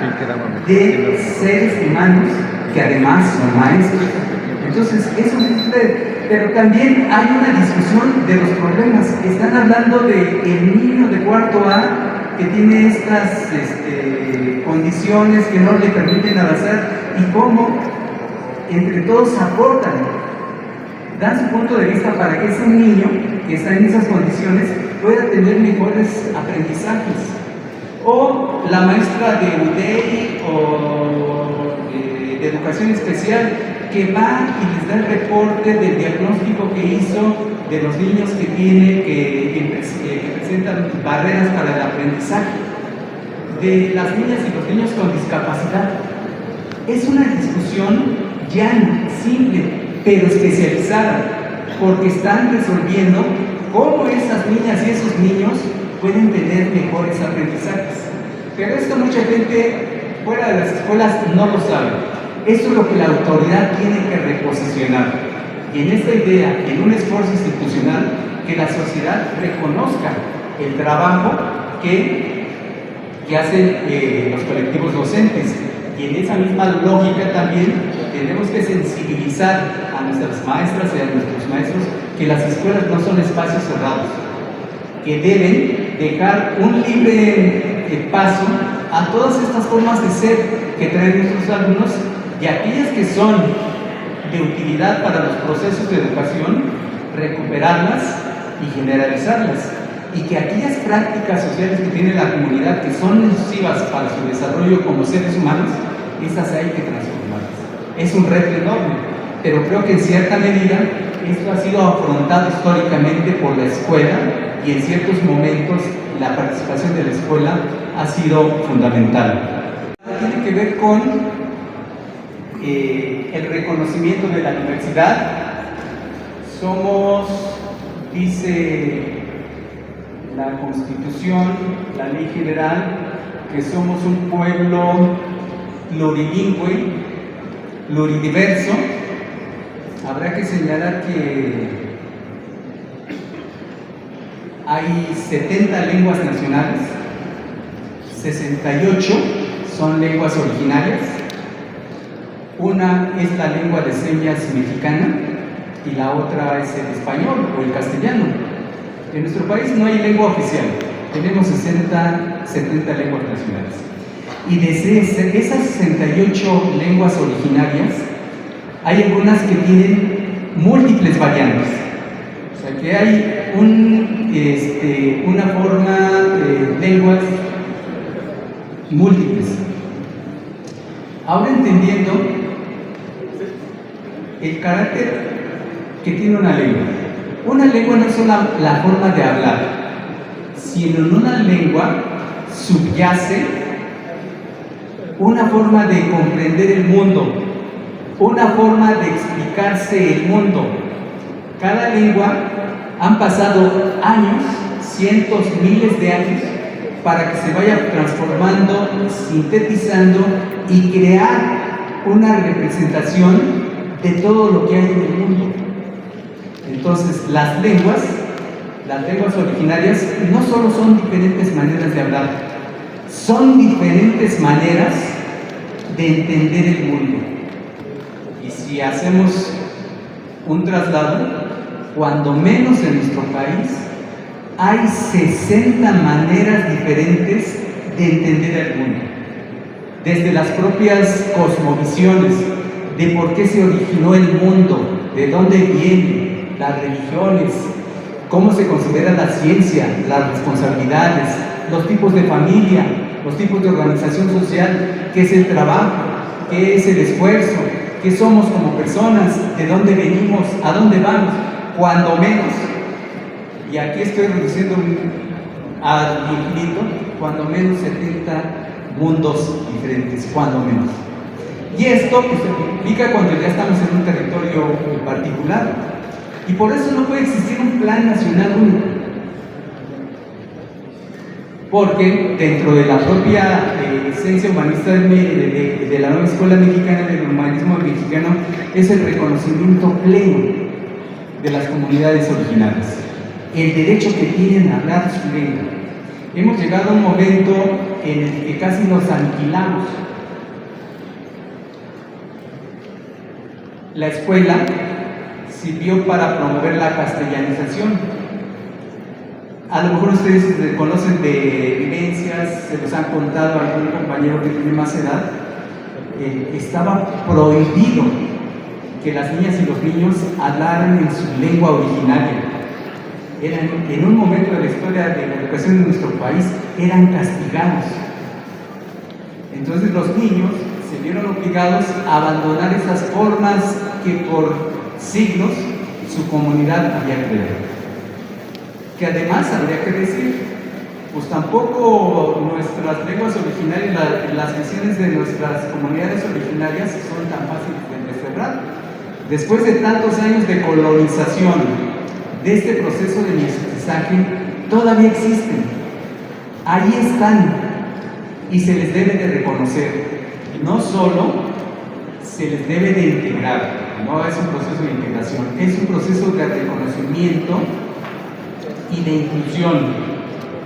de seres humanos que además son maestros. Entonces, eso sucede. Pero también hay una discusión de los problemas. Están hablando del niño de cuarto A que tiene estas condiciones que no le permiten avanzar y cómo entre todos aportan, dan su punto de vista para que ese niño que está en esas condiciones pueda tener mejores aprendizajes. O la maestra de UDEI o de educación especial que va y les da el reporte del diagnóstico que hizo de los niños que presentan barreras para el aprendizaje, de las niñas y los niños con discapacidad. Es una discusión llana, simple, pero especializada, porque están resolviendo cómo esas niñas y esos niños pueden tener mejores aprendizajes. Pero esto mucha gente fuera de las escuelas no lo sabe. Esto es lo que la autoridad tiene que reposicionar. Y en esta idea, en un esfuerzo institucional, que la sociedad reconozca el trabajo que hacen los colectivos docentes. Y en esa misma lógica también tenemos que sensibilizar a nuestras maestras y a nuestros maestros que las escuelas no son espacios cerrados, que deben dejar un libre paso a todas estas formas de ser que traen nuestros alumnos y aquellas que son de utilidad para los procesos de educación, recuperarlas y generalizarlas. Y que aquellas prácticas sociales que tiene la comunidad que son nocivas para su desarrollo como seres humanos, esas hay que transformarlas. Es un reto enorme, pero creo que en cierta medida esto ha sido afrontado históricamente por la escuela y en ciertos momentos la participación de la escuela ha sido fundamental. Tiene que ver con el reconocimiento de la diversidad. Somos, dice la Constitución, la Ley General, que somos un pueblo plurilingüe, pluridiverso. Habrá que señalar que hay 70 lenguas nacionales, 68 son lenguas originarias, una es la lengua de señas mexicana y la otra es el español o el castellano. En nuestro país no hay lengua oficial, tenemos 70 lenguas nacionales. Y desde esas 68 lenguas originarias, hay algunas que tienen múltiples variantes. O sea que hay una forma de lenguas múltiples. Ahora entendiendo el carácter que tiene una lengua. Una lengua no es solo la forma de hablar, sino en una lengua subyace una forma de comprender el mundo, una forma de explicarse el mundo. Cada lengua han pasado años, cientos, miles de años, para que se vaya transformando, sintetizando y crear una representación de todo lo que hay en el mundo. Entonces, las lenguas originarias no solo son diferentes maneras de hablar, son diferentes maneras de entender el mundo. Y si hacemos un traslado, cuando menos en nuestro país, hay 60 maneras diferentes de entender el mundo. desde las propias cosmovisiones, de por qué se originó el mundo, de dónde vienen las religiones, cómo se considera la ciencia, las responsabilidades, los tipos de familia, los tipos de organización social, qué es el trabajo, qué es el esfuerzo, qué somos como personas, de dónde venimos, a dónde vamos, cuando menos. Y aquí estoy reduciendo al infinito, cuando menos 70 mundos diferentes, cuando menos. Y esto pues, se multiplica cuando ya estamos en un territorio particular. Y por eso no puede existir un plan nacional único. Porque dentro de la propia esencia humanista de la nueva escuela mexicana, del humanismo mexicano, es el reconocimiento pleno de las comunidades originarias, el derecho que tienen a hablar su lengua. Hemos llegado a un momento en el que casi nos aniquilamos. La escuela sirvió para promover la castellanización. A lo mejor ustedes conocen de vivencias, se los han contado a algún compañero que tiene más edad. Estaba prohibido que las niñas y los niños hablaran en su lengua originaria. En un momento de la historia de la educación de nuestro país, eran castigados. Entonces los niños se vieron obligados a abandonar esas formas que por siglos su comunidad había creado. Que además habría que decir, pues tampoco nuestras lenguas originarias, las visiones de nuestras comunidades originarias son tan fáciles de desterrar. Después de tantos años de colonización, de este proceso de mestizaje, todavía existen, ahí están, y se les debe de reconocer. No solo se les debe de integrar, no es un proceso de integración, es un proceso de reconocimiento y de inclusión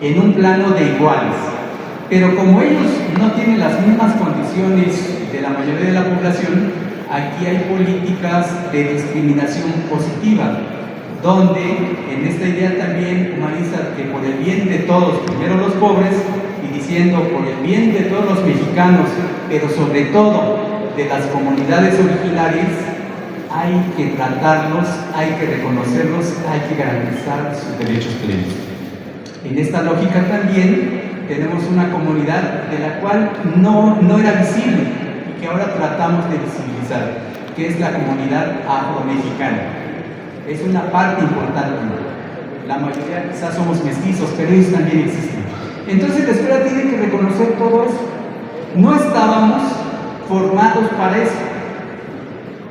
en un plano de iguales. Pero como ellos no tienen las mismas condiciones de la mayoría de la población, aquí hay políticas de discriminación positiva, donde en esta idea también humaniza que por el bien de todos, primero los pobres, y diciendo por el bien de todos los mexicanos, pero sobre todo de las comunidades originarias, hay que tratarlos, hay que reconocerlos, hay que garantizar sus derechos plenos. En esta lógica también tenemos una comunidad de la cual no era visible y que ahora tratamos de visibilizar, que es la comunidad afromexicana. Es una parte importante. La mayoría quizás somos mestizos, pero ellos también existen. Entonces la escuela tiene que reconocer todo eso. No estábamos formados para eso.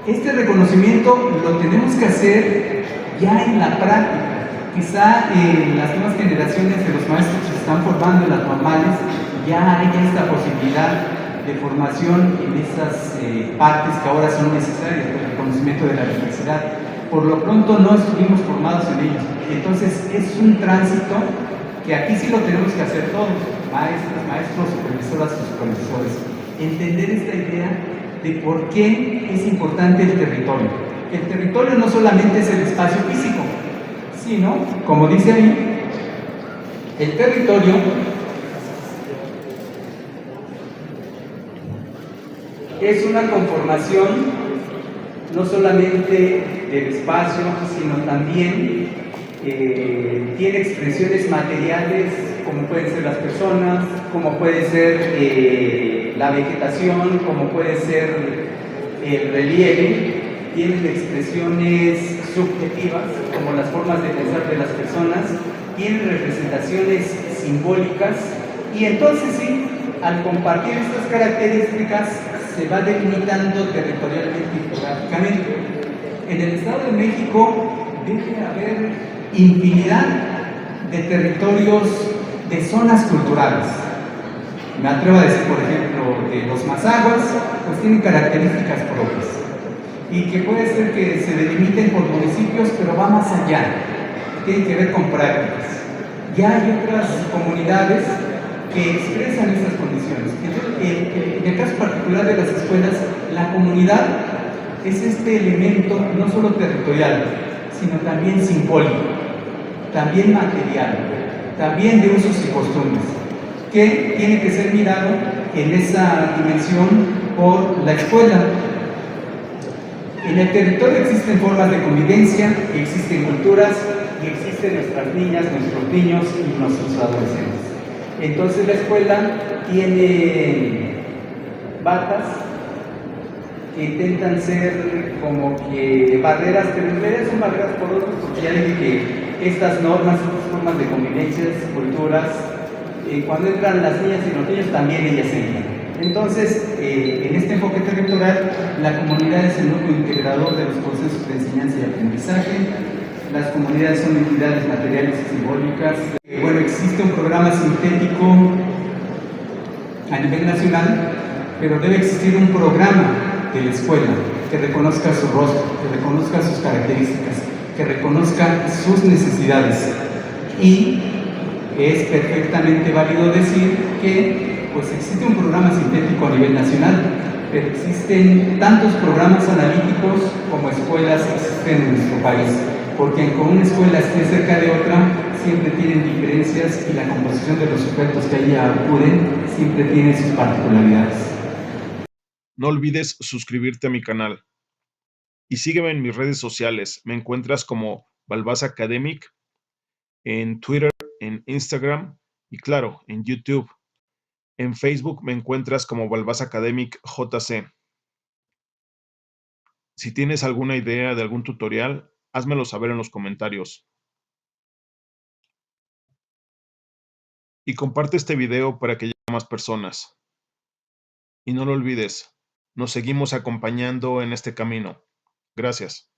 Este reconocimiento lo tenemos que hacer ya en la práctica. Quizá las nuevas generaciones de los maestros que se están formando en las normales ya hay esta posibilidad de formación en esas partes que ahora son necesarias para el reconocimiento de la diversidad. Por lo pronto no estuvimos formados en ellos. Entonces es un tránsito que aquí sí lo tenemos que hacer todos, maestros, supervisoras y supervisores. Entender esta idea de por qué es importante el territorio. El territorio no solamente es el espacio físico, sino, como dice ahí, el territorio es una conformación no solamente del espacio, sino también tiene expresiones materiales, como pueden ser las personas, como puede ser la vegetación, como puede ser el relieve. Tienen expresiones subjetivas, como las formas de pensar de las personas, tienen representaciones simbólicas, y entonces sí, al compartir estas características se va delimitando territorialmente y geográficamente. En el Estado de México debe haber infinidad de territorios, de zonas culturales. Me atrevo a decir, por ejemplo, que los mazahuas pues tienen características propias y que puede ser que se delimiten por municipios, pero va más allá, tienen que ver con prácticas. Ya hay otras comunidades que expresan esas condiciones. Entonces, en el caso particular de las escuelas, la comunidad es este elemento no solo territorial, sino también simbólico, también material, también de usos y costumbres, que tiene que ser mirado en esa dimensión por la escuela. En el territorio existen formas de convivencia, existen culturas y existen nuestras niñas, nuestros niños y nuestros adolescentes. Entonces la escuela tiene batas que intentan ser como que barreras, pero en realidad son barreras por otros, porque ya dije que estas normas, estas formas de convivencias, culturas, cuando entran las niñas y los niños también ellas entran. Entonces, en este enfoque territorial, la comunidad es el núcleo integrador de los procesos de enseñanza y aprendizaje. Las comunidades son entidades materiales y simbólicas. Bueno, existe un programa sintético a nivel nacional, pero debe existir un programa de la escuela que reconozca su rostro, que reconozca sus características, que reconozca sus necesidades. Y es perfectamente válido decir que pues existe un programa sintético a nivel nacional, pero existen tantos programas analíticos como escuelas existen en nuestro país, porque aunque una escuela esté cerca de otra, siempre tienen diferencias y la composición de los sujetos que allí acuden siempre tiene sus particularidades. No olvides suscribirte a mi canal y sígueme en mis redes sociales. Me encuentras como Balbás Academic en Twitter, en Instagram y claro, en YouTube. En Facebook me encuentras como Balbás Academic JC. Si tienes alguna idea de algún tutorial, házmelo saber en los comentarios. Y comparte este video para que llegue a más personas. Y no lo olvides, nos seguimos acompañando en este camino. Gracias.